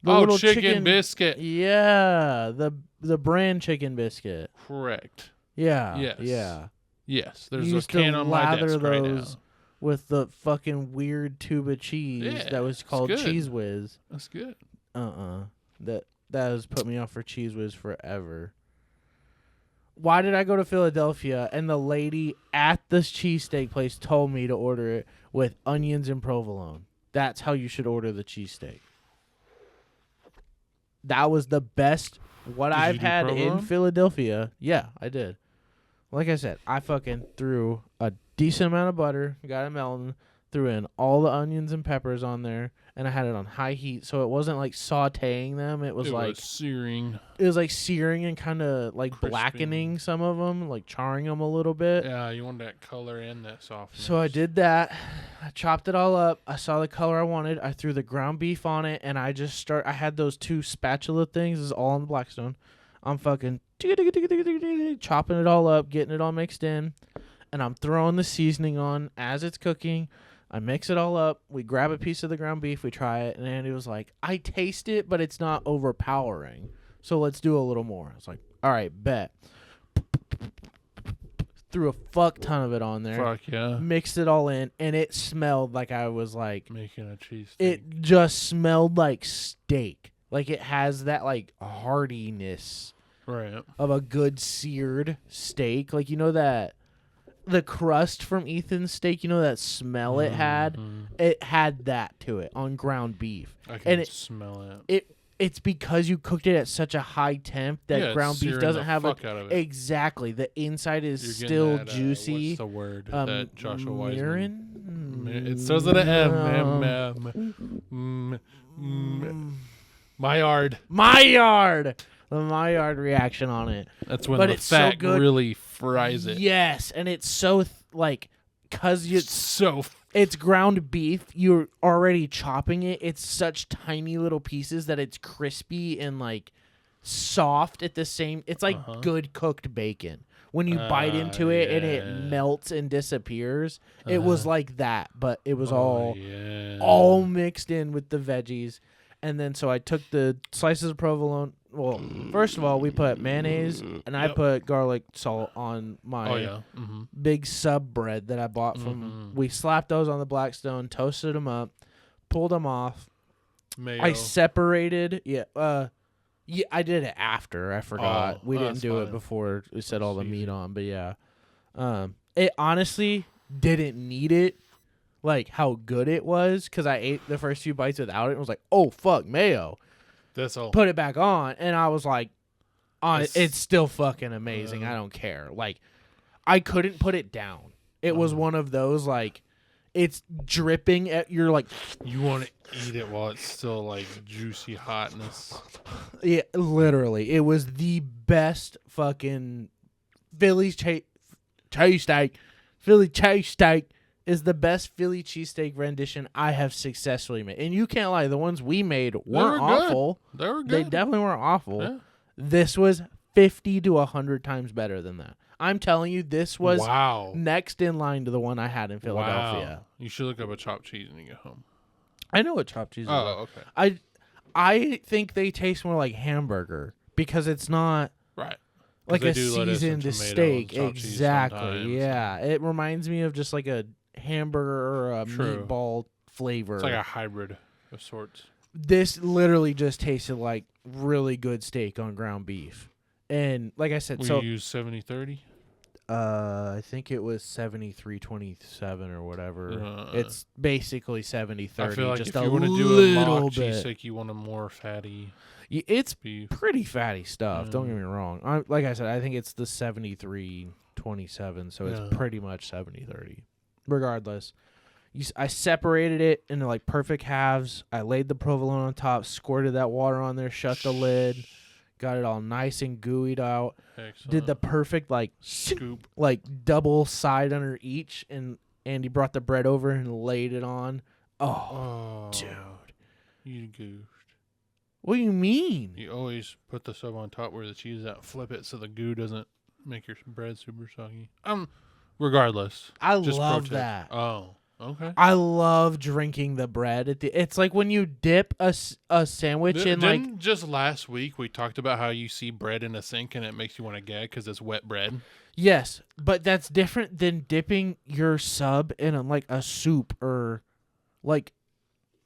The chicken biscuit. Yeah, the brand chicken biscuit. Correct. Yeah. Yes. Yeah. Yes. There's a can on my desk right now. With the fucking weird tube of cheese that was called Cheese Whiz. That's good. That has put me off for Cheese Whiz forever. Why did I go to Philadelphia and the lady at this cheesesteak place told me to order it with onions and provolone? That's how you should order the cheesesteak. That was the best what Did I've you do had in provolone? Philadelphia. Yeah, I did. Like I said, I fucking threw a decent amount of butter, got it melting, threw in all the onions and peppers on there, and I had it on high heat, so it wasn't like sautéing them. It was like searing. it was like searing and kind of like Crisping. blackening some of them, like charring them a little bit. Yeah, you want that color and that softness. So I did that. I chopped it all up. I saw the color I wanted. I threw the ground beef on it, and I had those 2 spatula things. This is all on the Blackstone. I'm fucking chopping it all up, getting it all mixed in, and I'm throwing the seasoning on as it's cooking. I mix it all up. We grab a piece of the ground beef. We try it, and Andy was like, I taste it, but it's not overpowering. So let's do a little more. I was like, all right, bet. Threw a fuck ton of it on there. Fuck yeah. Mixed it all in, and it smelled like I was like, Making a cheesesteak. it just smelled like steak. Like it has that like heartiness Right. of a good seared steak. Like, you know that the crust from Ethan's steak, you know that smell it had? Mhm. It had that to it on ground beef. I can And it- smell it. It's because you cooked it at such a high temp that Yeah, it's ground beef searing doesn't the have fuck out of it. exactly. The inside is You're getting still that, juicy. What's the word that Joshua Wiseman? Mirin? It starts with an M. Maillard. Maillard. The Maillard reaction on it. That's when But the it's so fat good. really fries it. Yes, and it's so like, cause It's so it's ground beef. You're already chopping it. It's such tiny little pieces that it's crispy and like soft at the same. It's like good cooked bacon. When you bite into it and it yeah. melts and disappears, it was like that, but it was all mixed in with the veggies. And then so I took the slices of provolone. Well, first of all, we put mayonnaise, and I put garlic salt on my big sub bread that I bought from. We slapped those on the Blackstone, toasted them up, pulled them off. Mayo. I separated. Yeah, I did it after. I forgot. We didn't that's do it fine. before we set all the That's meat easy. on. But yeah, it honestly didn't need it. Like how good it was, because I ate the first few bites without it and was like, oh fuck, mayo. That's all. Put it back on, and I was like, It's- it's still fucking amazing. I don't care. Like, I couldn't put it down. It was one of those like, it's dripping at you're like, You want to eat it while it's still like juicy hotness. yeah, literally, it was the best fucking Philly cheesesteak. Philly cheesesteak is the best Philly cheesesteak rendition I have successfully made. And you can't lie, the ones we made weren't were good. awful. They were good. They definitely weren't awful. Yeah. This was 50 to 100 times better than that. I'm telling you, this was wow. next in line to the one I had in Philadelphia. Wow. You should look up a chopped cheese when you get home. I know what chopped cheese is. Oh, okay. I think they taste more like hamburger because it's not Right. like they a do lettuce and seasoned tomato steak. and chopped cheese Exactly. sometimes. Yeah. It reminds me of just like a hamburger or a True. meatball flavor. It's like a hybrid of sorts. This literally just tasted like really good steak on ground beef. And like I said, We so use 70-30. I think it was 73-27 or whatever. It's basically 70-30. I feel like just if a you want to do a little mock bit. cheesesteak, you want a more fatty It's beef. pretty fatty stuff. Don't get me wrong. Like I said, I think it's the 73-27, so Yeah. it's pretty much 70-30. Regardless, I separated it into like perfect halves. I laid the provolone on top, squirted that water on there, shut the lid, got it all nice and gooeyed out. Excellent. Did the perfect like scoop. like double side under each, and Andy brought the bread over and laid it on. Oh, dude. You goofed. What do you mean? You always put the sub on top where the cheese is at. Flip it so the goo doesn't make your bread super soggy. Regardless. I just love pro tip. that. Oh, okay. I love drinking the bread. It's like when you dip a sandwich in like... Didn't just last week we talked about how you see bread in a sink and it makes you want to gag because it's wet bread? Yes, but that's different than dipping your sub in like a soup or like...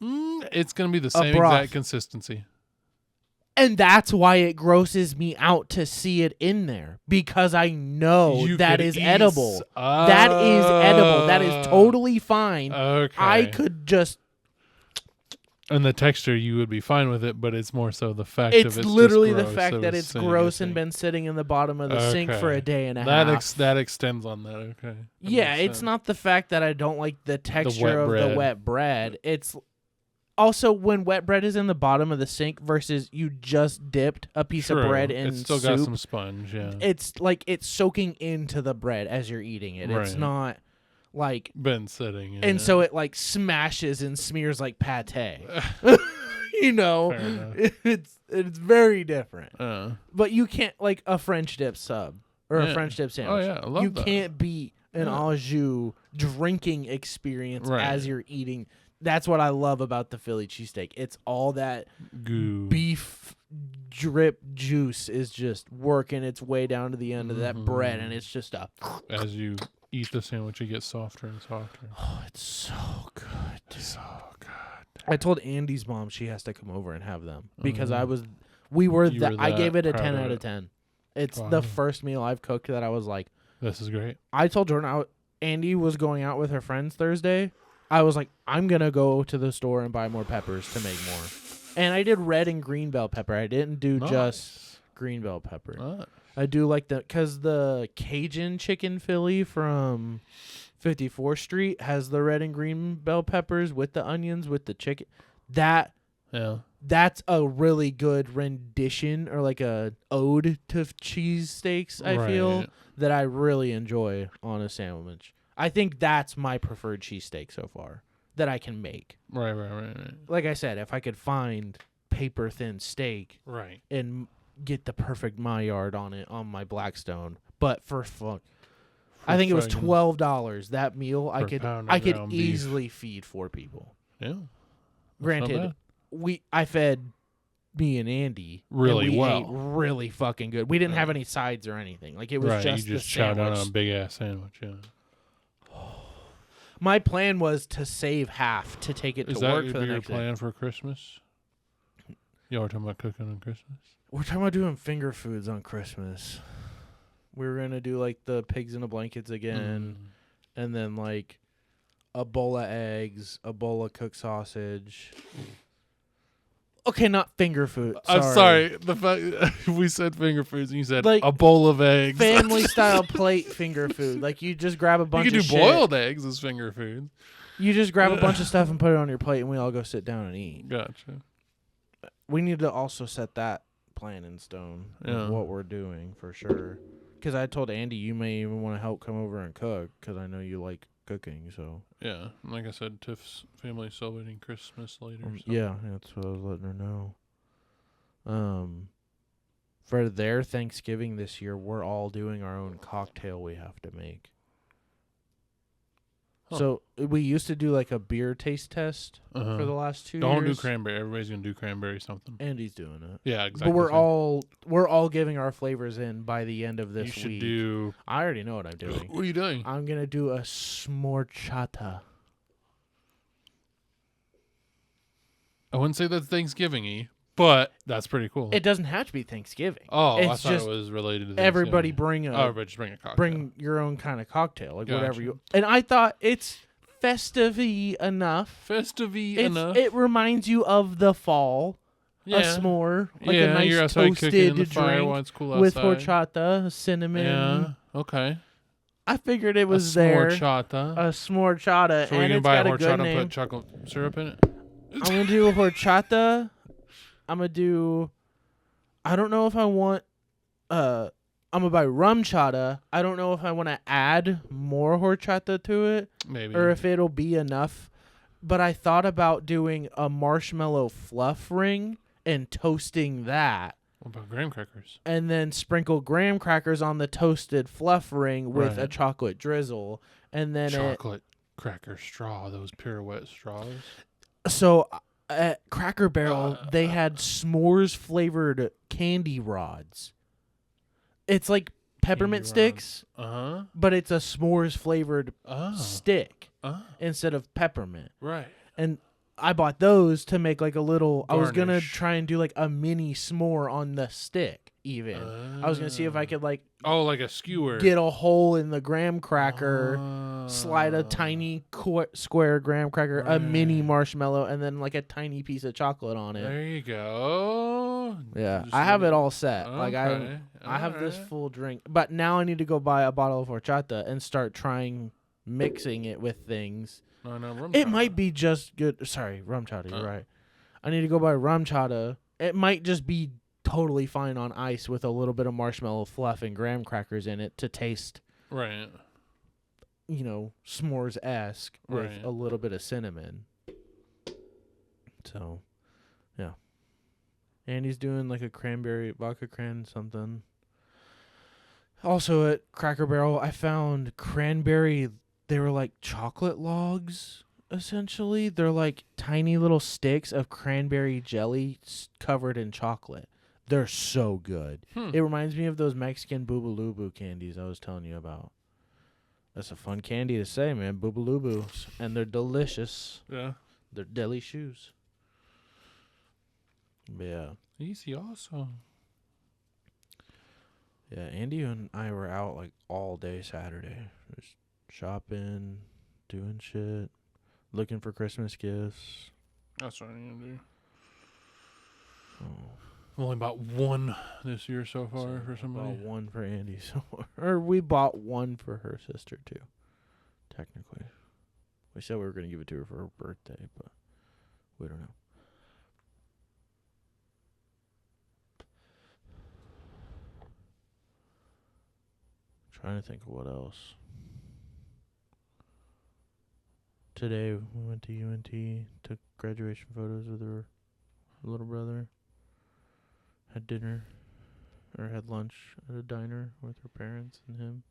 It's going to be the same broth. exact consistency. And that's why it grosses me out to see it in there, because I know that is edible. That is edible. That is totally fine. Okay. I could just... And the texture, you would be fine with it, but it's more so the fact It's of it's literally just the gross, fact that it's gross and been sitting in the bottom of the sink for a day and a half. That extends on that, okay. Yeah, it's not the fact that I don't like the texture of the wet bread. It's also when wet bread is in the bottom of the sink versus you just dipped a piece of bread in it's still soup. got some sponge, yeah. It's like it's soaking into the bread as you're eating it. It's not like been sitting. Yeah. And so it like smashes and smears like pate. You know, it's very different. But you can't like a French dip sub or a French dip sandwich. Oh yeah, I love you that. can't beat an au jus drinking experience as you're eating. That's what I love about the Philly cheesesteak. It's all that goo. Beef drip juice is just working its way down to the end of that bread, and it's just a... As you eat the sandwich, it gets softer and softer. Oh, it's so good, dude. So good. I told Andy's mom she has to come over and have them because I gave it a 10 out of 10. It's the first meal I've cooked that I was like, this is great. I told Jordan Andy was going out with her friends Thursday. I was like, I'm going to go to the store and buy more peppers to make more. And I did red and green bell pepper. I didn't do just green bell pepper. Nice. I do like because the Cajun chicken Philly from 54th Street has the red and green bell peppers with the onions with the chicken. That's a really good rendition or like a ode to cheesesteaks, I feel, that I really enjoy on a sandwich. I think that's my preferred cheesesteak so far that I can make. Right. Like I said, if I could find paper thin steak and get the perfect Maillard on it on my Blackstone, but for fun, I think it was $12 that meal. I could easily feed 4 people. Yeah. Granted, I fed me and Andy really well, ate really fucking good. We didn't have any sides or anything. Like it was just you just the chowed sandwich. down on a big ass sandwich. Yeah. My plan was to save half to take it to work for the next day. Is that your plan for Christmas? Y'all were talking about cooking on Christmas? We're talking about doing finger foods on Christmas. We were going to do like the pigs in the blankets again, and then like a bowl of eggs, a bowl of cooked sausage. Okay, not finger food. Sorry. I'm sorry. The fact we said finger foods and you said like a bowl of eggs. Family style plate finger food. Like you just grab a bunch of shit. You can do boiled eggs as finger food. You just grab a bunch of stuff and put it on your plate and we all go sit down and eat. Gotcha. We need to also set that plan in stone. Of what we're doing for sure. Because I told Andy you may even want to help come over and cook because I know you like cooking. So yeah, like I said, Tiff's family celebrating Christmas later. Yeah, that's what I was letting her know. For their Thanksgiving this year, we're all doing our own cocktail we have to make. So we used to do like a beer taste test for the last 2 years. Don't do cranberry. Everybody's gonna do cranberry something. Andy's doing it. Yeah, exactly. But we're all giving our flavors in by the end of this week. I already know what I'm doing. What are you doing? I'm gonna do a smorchata. I wouldn't say that's Thanksgiving-y, but that's pretty cool. It doesn't have to be Thanksgiving. Oh, it's I thought just it was related to everybody everybody just bring a cocktail. bring your own kind of cocktail, like whatever you. And I thought it's festive-y enough. It reminds you of the fall. Yeah. A s'more, like a nice toasted drink cool with horchata, cinnamon. Yeah. Okay. I figured it was there. A s'morchata, so we're and gonna it's buy got a a good horchata and name. put chocolate syrup in it. I'm gonna do a horchata. I'm gonna do. I don't know if I want. I'm gonna buy rum chata. I don't know if I want to add more horchata to it, maybe, or if it'll be enough. But I thought about doing a marshmallow fluff ring and toasting that. What about graham crackers? And then sprinkle graham crackers on the toasted fluff ring with a chocolate drizzle, and then chocolate cracker straw. Those pirouette straws. So at Cracker Barrel, they had s'mores flavored candy rods. It's like peppermint sticks, but it's a s'mores flavored stick instead of peppermint. Right. And I bought those to make like a little. I was gonna Garnish. try and do like a mini s'more on the stick. Even I was gonna see if I could like like a skewer. get a hole in the graham cracker, slide a tiny square graham cracker, a mini marshmallow, and then like a tiny piece of chocolate on it. There you go. Yeah, Just I have let it all set. Like Okay. I have this Alright. full drink, but now I need to go buy a bottle of horchata and start trying mixing it with things. No, rum It chata. might be just good. Sorry, rum chata. You're right. I need to go buy rum chata. It might just be totally fine on ice with a little bit of marshmallow fluff and graham crackers in it to taste, Right. s'mores-esque with Right. a little bit of cinnamon. So, yeah. And he's doing like a cranberry vodka cran something. Also at Cracker Barrel, I found cranberry. They were like chocolate logs, essentially. They're like tiny little sticks of cranberry jelly covered in chocolate. They're so good. It reminds me of those Mexican Boobaloo candies I was telling you about. That's a fun candy to say, man. Boobaloo. And they're delicious. Yeah. They're deli shoes. Yeah. Easy also. Yeah, Andy and I were out like all day Saturday. Just shopping, doing shit, looking for Christmas gifts. That's what I need to do. Oh. I've only bought one this year so far So for I somebody. bought one for Andy, or we bought one for her sister too. Technically, we said we were gonna give it to her for her birthday, but we don't know. Trying to think of what else. Today we went to UNT, took graduation photos with her little brother. Had dinner, or had lunch at a diner with her parents and him.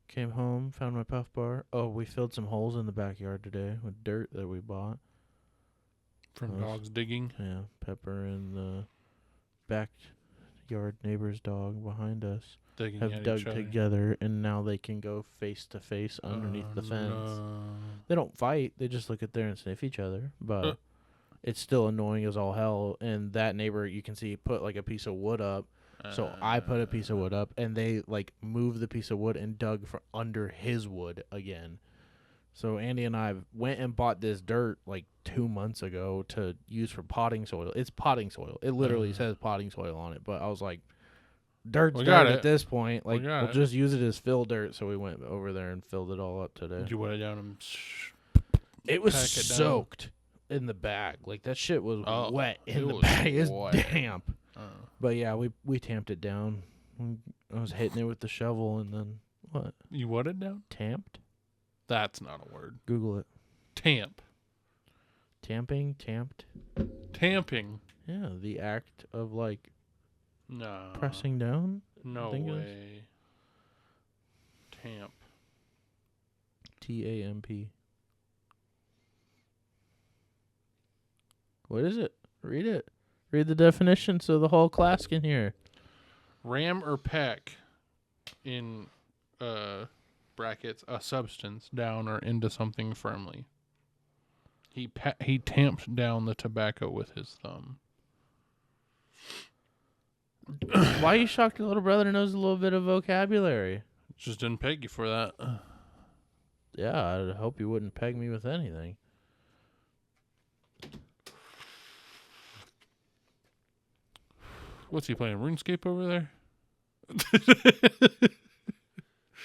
Came home, found my Puff Bar. Oh, we filled some holes in the backyard today with dirt that we bought. From Nice. dogs digging. Yeah, Pepper and the backyard neighbor's dog behind us Digging have at dug each other. together, and now they can go face to face underneath the fence. No. They don't fight; they just look at there and sniff each other. But it's still annoying as all hell. And that neighbor, you can see, put like a piece of wood up. So I put a piece of wood up, and they like moved the piece of wood and dug for under his wood again. So Andy and I went and bought this dirt like 2 months ago to use for potting soil. It's potting soil. It literally says potting soil on it. But I was like, dirt's We got dirt it. at this point. We Like, got we'll it. just use it as fill dirt. So we went over there and filled it all up today. Did you wet it down and It was pack it down? soaked in the bag. Like, that shit was wet it in the was bag. It's wet. damp. But yeah, we tamped it down. I was hitting it with the shovel, and then what? You what it down? Tamped? That's not a word. Google it. Tamp. Tamping, tamped. Tamping. Yeah, the act of like No. pressing down. No think it is. way. Tamp. TAMP. What is it? Read it. Read the definition so the whole class can hear. Ram or peck in brackets a substance down or into something firmly. He tamped down the tobacco with his thumb. Why are you shocked your little brother knows a little bit of vocabulary? Just didn't peg you for that. Yeah, I hope you wouldn't peg me with anything. What's he playing? RuneScape over there?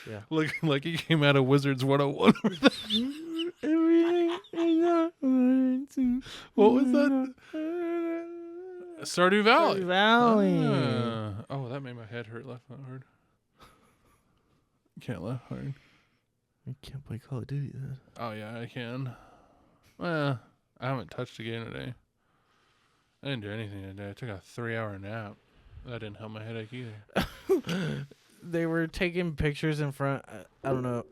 Yeah. Like he came out of Wizards 101. Everything is not What was that? Stardew Valley. Stardew Valley. Oh, that made my head hurt. Laugh that hard. Can't laugh hard. You can't play Call of Duty then. Oh yeah, I can. Well, I haven't touched the game today. I didn't do anything today. I took a 3-hour nap. That didn't help my headache either. They were taking pictures in front. I don't know.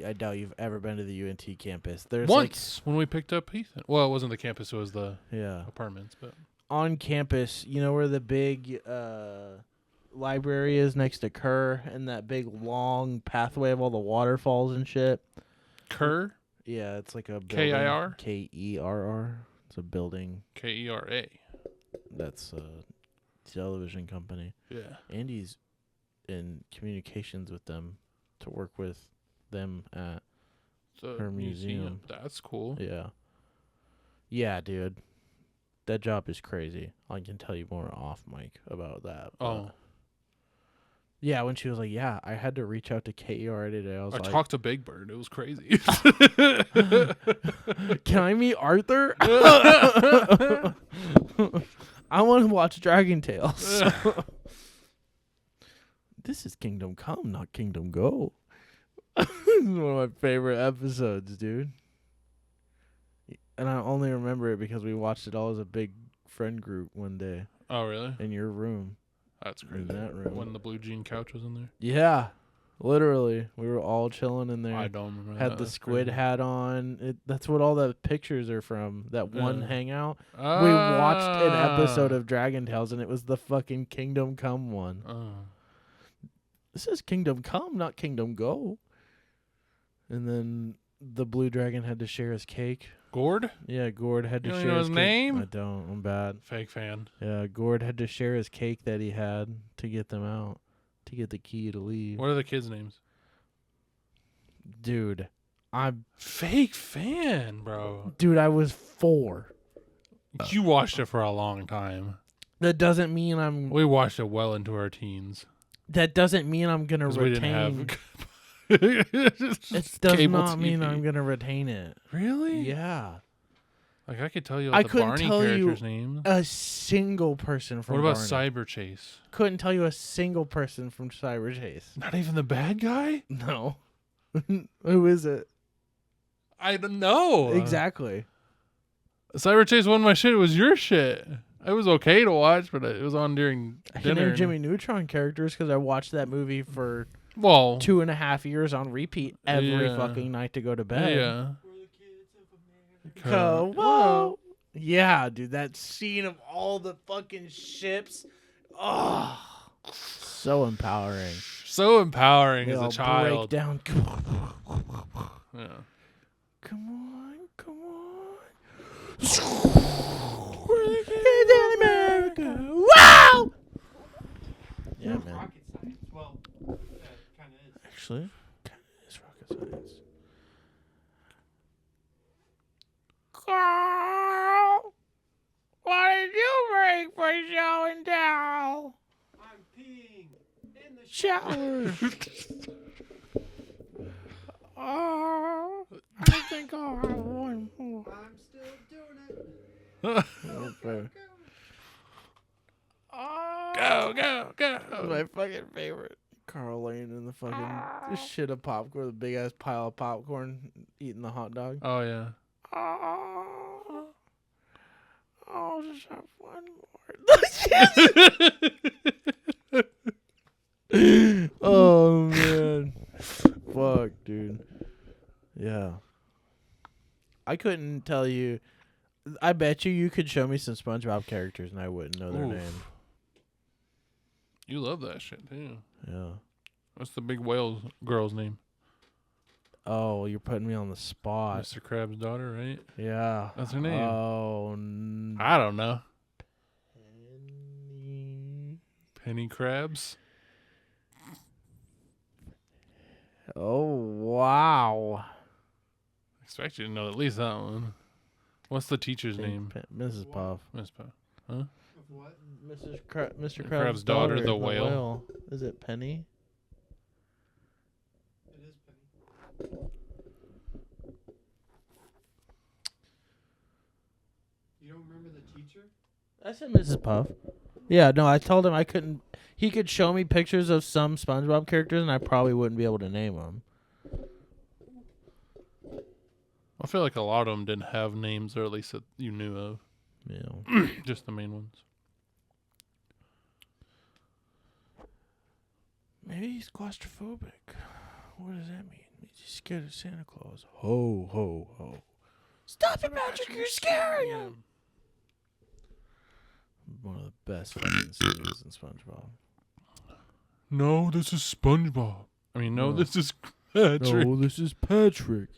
I doubt you've ever been to the UNT campus. There's Once when we picked up Ethan. Well, it wasn't the campus; it was the yeah. apartments. But On campus, you know where the big library is next to Kerr, and that big long pathway of all the waterfalls and shit. Kerr, Yeah, it's like a building. K-I-R? Kerr. It's a building. Kera. That's a television company. Yeah. Andy's in communications with them to work with them at The her museum. That's cool. Yeah. Yeah, dude. That job is crazy. I can tell you more off mic about that. Oh. Yeah, when she was like, yeah, I had to reach out to KER today. I was I like, talked to Big Bird. It was crazy. can I meet Arthur? I want to watch Dragon Tales. This is Kingdom Come, not Kingdom Go. This is one of my favorite episodes, dude. And I only remember it because we watched it all as a big friend group one day Oh, really? in your room. That's crazy. In that room. When the blue jean couch was in there? Yeah. Literally. We were all chilling in there. I don't remember Had that. the That's squid crazy. hat on. That's what all the pictures are from. That one hangout. We Ah. watched an episode of Dragon Tales, and it was the fucking Kingdom Come one. This is Kingdom Come, not Kingdom Go. And then the blue dragon had to share his cake. Gord? Yeah, Gord had to You don't share know his his cake. name? I don't. I'm bad. Fake fan. Yeah, Gord had to share his cake that he had to get them out, to get the key to leave. What are the kids' names? Dude, I'm Fake fan, bro. I was 4. You watched it for a long time. That doesn't mean I'm. We watched it well into our teens. That doesn't mean I'm gonna 'Cause we retain. didn't have. It does cable not mean TV. I'm gonna retain it. Really? Yeah. Like I could tell you I all the couldn't Barney tell you characters' names. A single person from. What about Barney. Cyber Chase? Couldn't tell you a single person from Cyber Chase. Not even the bad guy? No. Who is it? I don't know. Exactly. Cyber Chase wasn't my shit. It was your shit. It was okay to watch, but it was on during I can dinner. name Jimmy Neutron characters because I watched that movie for Well, 2.5 years on repeat every Yeah. fucking night to go to bed. yeah. We're the kids of America. Whoa. Yeah, dude, that scene of all the fucking ships. Oh, so empowering. So empowering They as all a child. break down. Yeah. Come on, come on. We're the kids of America. Wow! Yeah, man. Rocket science. Well, that kind of is. Actually, kind of is rocket science. Carl, what did you bring for show and tell? I'm peeing in the Shower. Oh, I think I'll have one more. I'm still doing it. Okay. Oh, Go. That's my fucking favorite. Carl laying in the fucking shit of popcorn, the big ass pile of popcorn, eating the hot dog. Oh, yeah. Oh, I'll just have one more. Oh man, fuck, dude. Yeah, I couldn't tell you. I bet you could show me some SpongeBob characters and I wouldn't know their Oof. name. You love that shit, too. Yeah. What's the big whale girl's name? Oh, you're putting me on the spot. Mr. Krabs' daughter, right? Yeah. That's her name. Oh. I don't know. Penny. Penny Krabs? Oh wow. Expect you to know at least that one. What's the teacher's Pink name? Mrs. Puff. Miss Puff. Of what? Mr. Krabs' Krabs' daughter, daughter, the whale. Is it Penny? It is Penny. You don't remember the teacher? I said Mrs. Puff. Yeah, no, I told him I couldn't. He could show me pictures of some SpongeBob characters, and I probably wouldn't be able to name them. I feel like a lot of them didn't have names, or at least that you knew of. You know. Just the main ones. Maybe he's claustrophobic. What does that mean? He's scared of Santa Claus. Ho, ho, ho. Stop it, Patrick. You're scaring him. One of the best fucking scenes in SpongeBob. No, this is SpongeBob. I mean, no, No. this is Patrick. No, this is Patrick.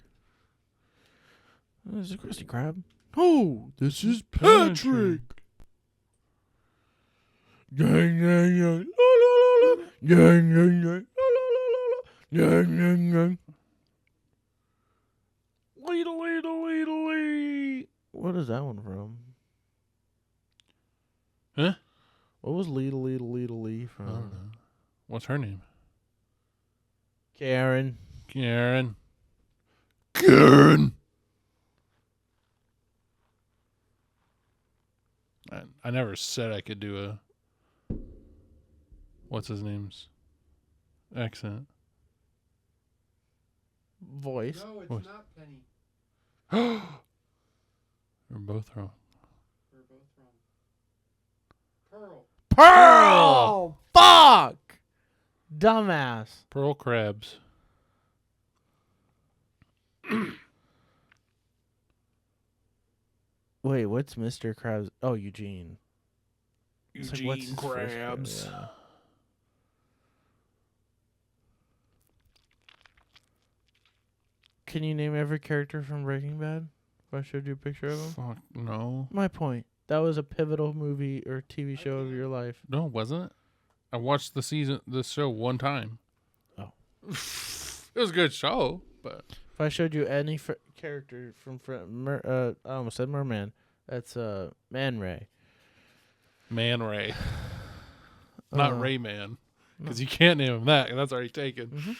This is a Krusty Krab. Oh, this is Patrick. Patrick. Gang, gang, gang. La, la, la, la. Gang, gang, gang. La, la, la, la, la. Gang, gang, gang. Ladle, ladle, ladle, ladle. What is that one from? Huh? What was Ladle, ladle, ladle, lee I don't from? know. What's her name? Karen. Karen. I never said I could do a. What's his name's accent? Voice. No, it's What? not Penny. We're both wrong. We're both wrong. Pearl. Pearl! Fuck! Dumbass. Pearl crabs. Wait, what's Mr. Krabs? Oh, Eugene. It's like, what's Eugene his first name? Krabs. Yeah. Can you name every character from Breaking Bad? If I showed you a picture of them? Fuck no. My point. That was a pivotal movie or TV show of your life. No, it wasn't. I watched the show one time. Oh. It was a good show, but If I showed you any character from I almost said Merman. That's Man Ray. Man Ray, not Uh, Rayman, because you can't name him that. That's already taken.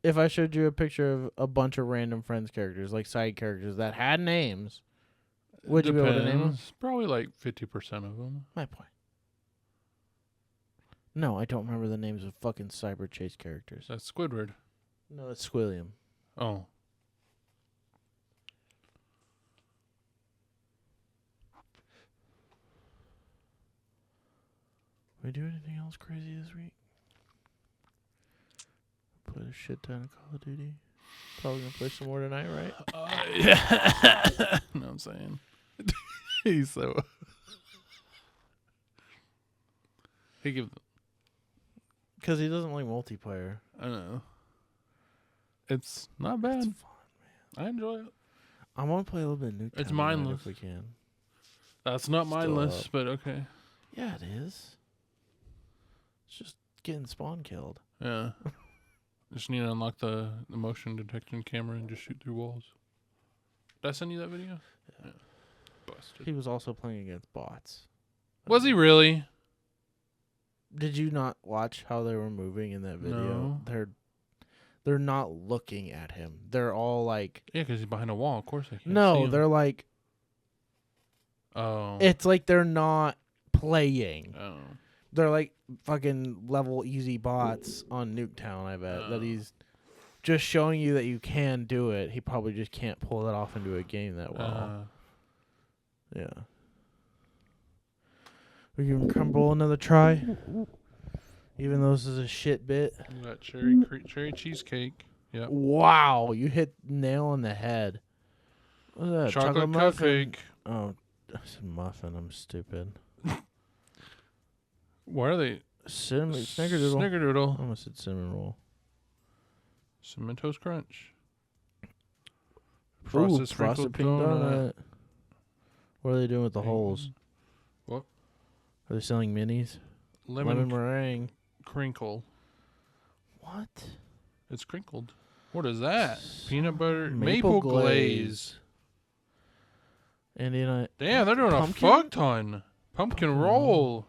If I showed you a picture of a bunch of random Friends characters, like side characters that had names, would you be able to name them? Depends. Probably like 50% of them. My point. No, I don't remember the names of fucking Cyber Chase characters. That's Squidward. No, it's Squilliam. Oh, We do anything else crazy this week? Played a shit ton of Call of Duty. Probably gonna play some more tonight, right? yeah. You know what I'm saying? He's so. He give. Because he doesn't like multiplayer. I know. It's not bad. It's fun, man. I enjoy it. I want to play a little bit of Nuketown It's tonight mindless. if we can. That's not Still mindless, up. but okay. Yeah, it is. It's just getting spawn killed. Yeah. Just need to unlock the motion detection camera and just shoot through walls. Did I send you that video? Yeah. Busted. He was also playing against bots. Was he really? Did you not watch how they were moving in that video? No. They're not looking at him. They're all like, Yeah, because he's behind a wall. Of course I can't see no, him. they're like, Oh. it's like they're not playing. Oh. They're like fucking level easy bots on Nuketown, I bet. That he's just showing you that you can do it. He probably just can't pull that off into a game that well. Yeah. We can crumble another try. Even though this is a shit bit. You got cherry cheesecake. Yep. Wow, you hit nail on the head. What's that? Chocolate muffin? cupcake. Oh, I said muffin. I'm stupid. What are they? Cinnamon snickerdoodle. I Snickerdoodle. almost said cinnamon roll. Cinnamon Toast Crunch. Frosted sprinkled pink donut. What are they doing with the holes? What? Are they selling minis? Lemon meringue. crinkle. What? It's crinkled. What is that? Peanut butter Maple maple glaze. glaze. Indiana. Damn, they're doing Pumpkin? a fuck ton. Pumpkin roll.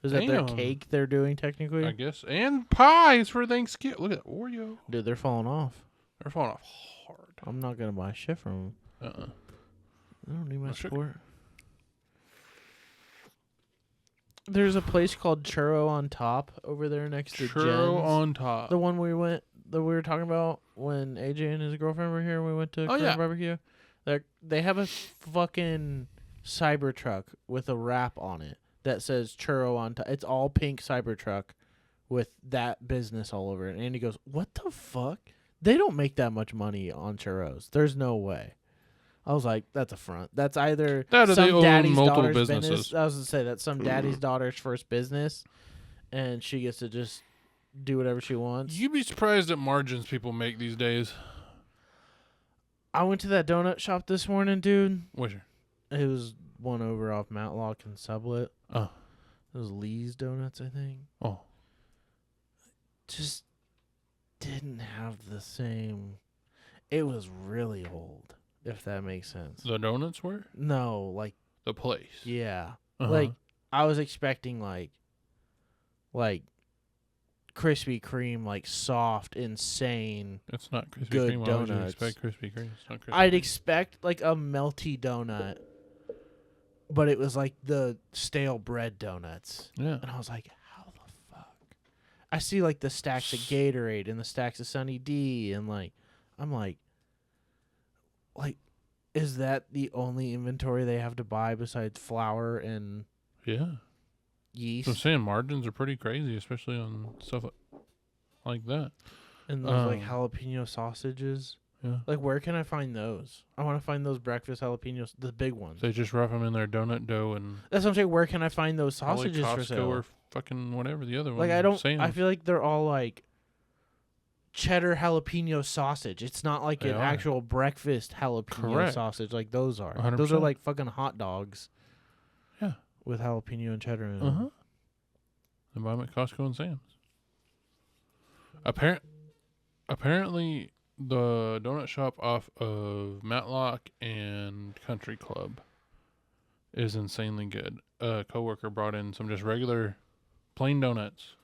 Is that their Damn. cake they're doing technically? I guess. And pies for Thanksgiving. Look at that Oreo. Dude, they're falling off. They're falling off hard. I'm not gonna buy shit from them. I don't need my Well, sugar. support. There's a place called Churro on Top over there next to Churro Jen's. on top. The one we were talking about when AJ and his girlfriend were here. We went to Korean yeah. barbecue. They have a fucking Cybertruck with a wrap on it that says Churro on top. It's all pink Cybertruck with that business all over it. And Andy goes, "What the fuck? They don't make that much money on churros. There's no way." I was like, "That's a front. That's either That or some they own daddy's multiple daughter's businesses. business." I was gonna say that's some daddy's daughter's first business, and she gets to just do whatever she wants. You'd be surprised at margins people make these days. I went to that donut shop this morning, dude. Which? It was one over off Matlock and Sublet. Oh. It was Lee's Donuts, I think. Oh. Just didn't have the same. It was really old, if that makes sense. The donuts were? No, like The place. yeah. Uh-huh. Like I was expecting like Krispy Kreme, like soft, insane. It's not Krispy good Kreme. Why would you donuts. expect Krispy Kreme? It's not Krispy I'd Kreme. expect like a melty donut, but it was like the stale bread donuts. Yeah. And I was like, how the fuck? I see like the stacks of Gatorade and the stacks of Sunny D, and like, I'm like, is that the only inventory they have to buy besides flour and Yeah. yeast? So I'm saying margins are pretty crazy, especially on stuff like that. And those like jalapeno sausages. Yeah. Like, where can I find those? I want to find those breakfast jalapenos, the big ones. They just rough them in their donut dough and That's what I'm saying. Where can I find those probably sausages for Costco sale? or fucking whatever the other one. Like, I don't. Sam's. I feel like they're all like cheddar jalapeno sausage. It's not like They an are. actual breakfast jalapeno Correct. sausage like those are. 100%. Those are like fucking hot dogs. Yeah. With jalapeno and cheddar in Uh them. huh. They buy them at Costco and Sam's. Apparently, the donut shop off of Matlock and Country Club is insanely good. A coworker brought in some just regular plain donuts,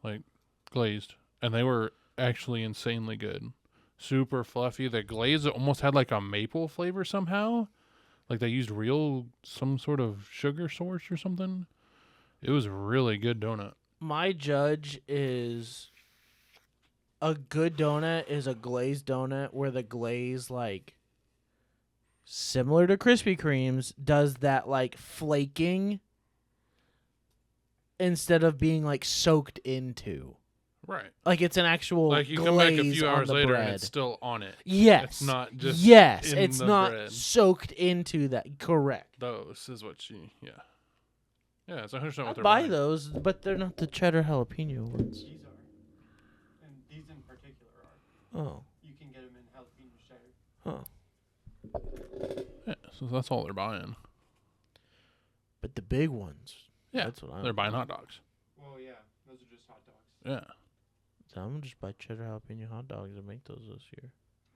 like glazed, and they were actually insanely good. Super fluffy. The glaze almost had like a maple flavor somehow. Like they used some sort of sugar source or something. It was a really good donut. My judge is a good donut is a glazed donut where the glaze, like, similar to Krispy Kreme's, does that, like, flaking instead of being, like, soaked into. Right. Like, it's an actual Like you come glaze back a few on hours the later bread. and it's still on it. Yes. It's not just yes, in it's the not bread. soaked into that. Correct. Those is what you, yeah. Yeah, it's 100% I what they're buy buying. those, but they're not the cheddar jalapeno ones. These are. And these in particular are. Oh. You can get them in jalapeno cheddar. Oh. Yeah, so that's all they're buying. But the big ones. Yeah, That's what they're buying hot dogs. Well, yeah, those are just hot dogs. Yeah. So I'm gonna just buy cheddar jalapeno hot dogs and make those this year.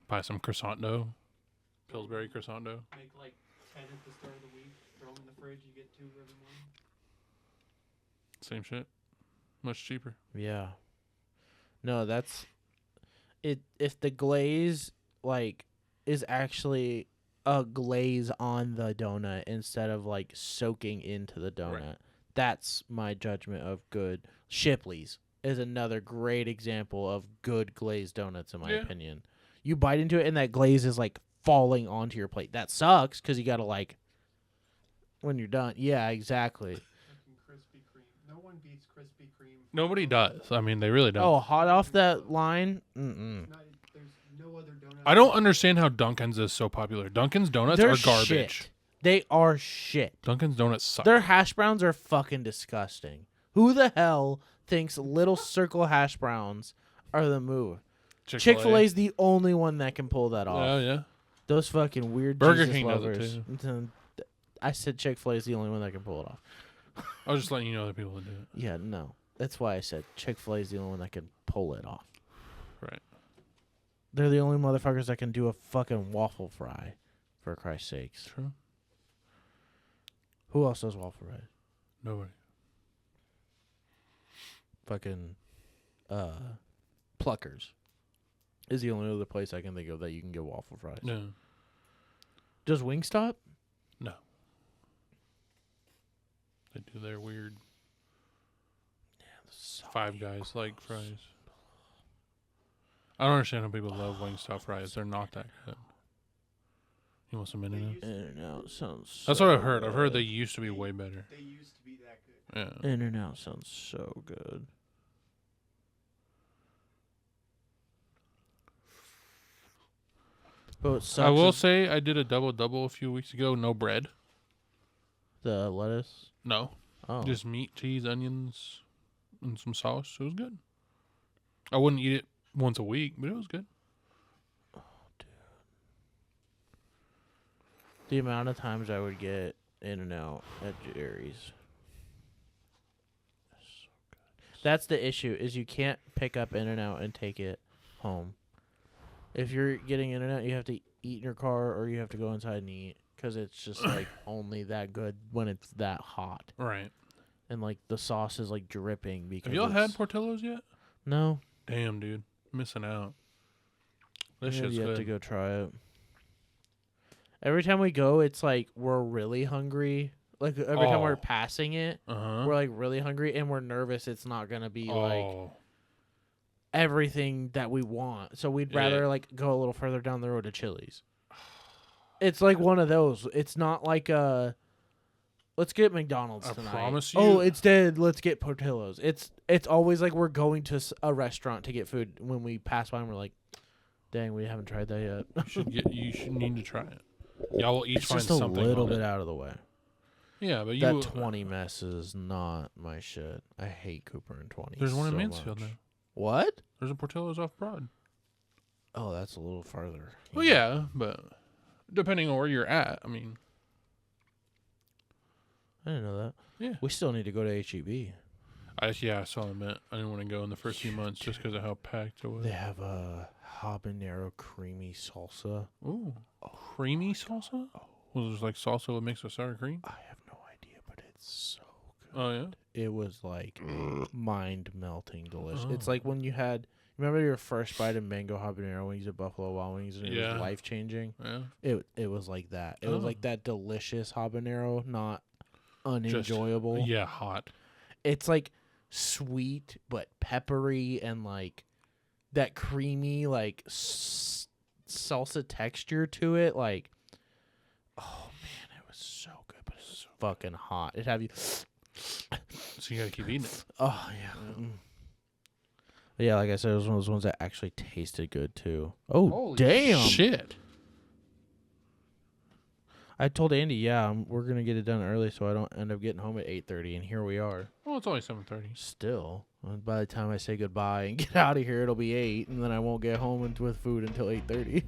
Buy some croissant dough. Pillsbury croissant dough. Make like 10 at the start of the week. Throw them in the fridge. You get 2 every morning. Same shit. Much cheaper. Yeah. No, that's it. If the glaze like is actually a glaze on the donut instead of like soaking into the donut, Right. that's my judgment of good. Shipley's is another great example of good glazed donuts in my Yeah. opinion. You bite into it and that glaze is like falling onto your plate. That sucks because you gotta like when you're done. Yeah, exactly. Fucking Krispy Kreme. No one beats Krispy Kreme. Nobody does. I mean, they really don't. Oh, hot off that line. Mm-mm. It's not, there's no other donut. I don't understand how Dunkin's is so popular. Dunkin's donuts They're are garbage. shit. They are shit. Dunkin's donuts suck. Their hash browns are fucking disgusting. Who the hell thinks little circle hash browns are the move? Chick-fil-A's the only one that can pull that off. Oh, yeah. Those fucking weird Burger Jesus King does it lovers. I said Chick-fil-A's the only one that can pull it off. I was just letting you know that people that do it. Yeah, no. That's why I said Chick-fil-A's the only one that can pull it off. Right. They're the only motherfuckers that can do a fucking waffle fry, for Christ's sakes. True. Who else does waffle fries? Nobody. Fucking Pluckers is the only other place I can think of that you can get waffle fries. No. Does Wingstop? No. They do their weird Five Guys like fries. I don't understand how people love Wingstop fries. They're not that good. You want some In-N-Out? In-N-Out sounds. That's so what I've heard. I've heard good. they used to be way better. They used to be that good. Yeah. In-N-Out sounds so good. But what sucks I will is say I did a double-double a few weeks ago. No bread. the lettuce. No. Oh, Just meat, cheese, onions, and some sauce. It was good. I wouldn't eat it once a week, but it was good. Oh, dude. The amount of times I would get In-N-Out at Jerry's. That's the issue, is you can't pick up In-N-Out and take it home. If you're getting In-N-Out, you have to eat in your car or you have to go inside and eat, because it's just like only that good when it's that hot. Right. And like the sauce is like dripping. Because have y'all had Portillo's yet? No. Damn, dude. Missing out. This shit's You have good. to go try it. Every time we go, it's like we're really hungry. Like every time we're passing it, we're like really hungry and we're nervous it's not going to be like everything that we want. So we'd rather like go a little further down the road to Chili's. It's like one of those. It's not like let's get McDonald's tonight. I promise you. Oh, it's dead. Let's get Portillo's. It's always like we're going to a restaurant to get food. When we pass by and we're like, dang, we haven't tried that yet. You should need to try it. Y'all will each it's find just a something little bit out of the way. Yeah, but that 20 mess is not my shit. I hate Cooper and 20. There's one in Mansfield now. What? There's a Portillo's off Broad. Oh, that's a little farther. Well, yeah, but depending on where you're at, I mean. I didn't know that. Yeah. We still need to go to H-E-B. I saw them. I didn't want to go in the first few months just because of how packed it was. They have a habanero creamy salsa. Ooh. Creamy salsa? Oh. Was it like salsa with mixed with sour cream? I have no idea, but it's so good. Oh, yeah? It was like mind-melting delicious. It's like when you had, remember your first bite of mango habanero wings at Buffalo Wild Wings and it was life-changing? Yeah. It was like that. It was like that delicious habanero, not unenjoyable. Just, hot. It's like sweet but peppery and like that creamy like salsa texture to it. Like, oh man, it was so good, but it was fucking hot. It'd have you. So you gotta keep eating it. Oh yeah. Yeah, like I said, it was one of those ones that actually tasted good too. Oh holy damn! Shit. I told Andy, we're gonna get it done early, so I don't end up getting home at 8:30, and here we are. Well, it's only 7:30. Still, by the time I say goodbye and get out of here, it'll be 8, and then I won't get home with food until 8:30.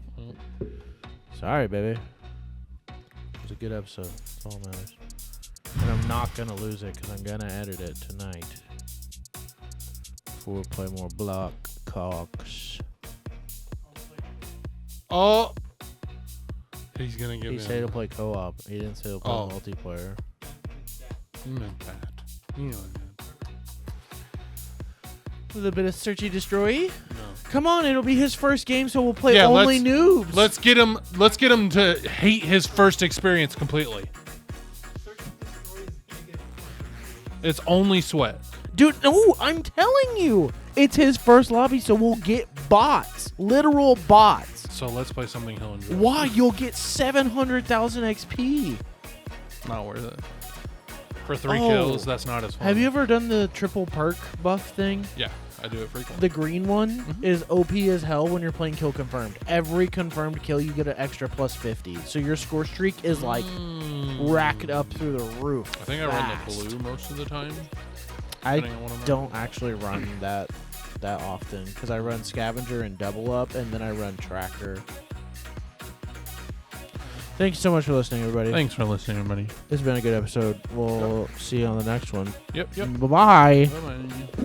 Sorry, baby. It was a good episode. That's all that matters. And I'm not gonna lose it because I'm gonna edit it tonight. Before we play more block cocks. Oh. He's gonna give. He said he'll play co-op. He didn't say he'll play multiplayer. You meant that. You know that. A little bit of searchy destroy. No. Come on, it'll be his first game, so we'll play only noobs. Let's get him to hate his first experience completely. It's only sweat. Dude, no, I'm telling you. It's his first lobby, so we'll get bots. Literal bots. So let's play something he'll enjoy. Why? You'll get 700,000 XP. Not worth it. For 3 kills, that's not as fun. Have you ever done the triple perk buff thing? Yeah, I do it frequently. The green one is OP as hell when you're playing kill confirmed. Every confirmed kill, you get an extra plus 50. So your score streak is like racked up through the roof. I think I run the blue most of the time. I don't actually run that often because I run scavenger and double up, and then I run tracker. Thank you so much for listening, everybody. Thanks for listening, everybody. It's been a good episode. We'll see you on the next one. Yep. Bye-bye. Bye-bye.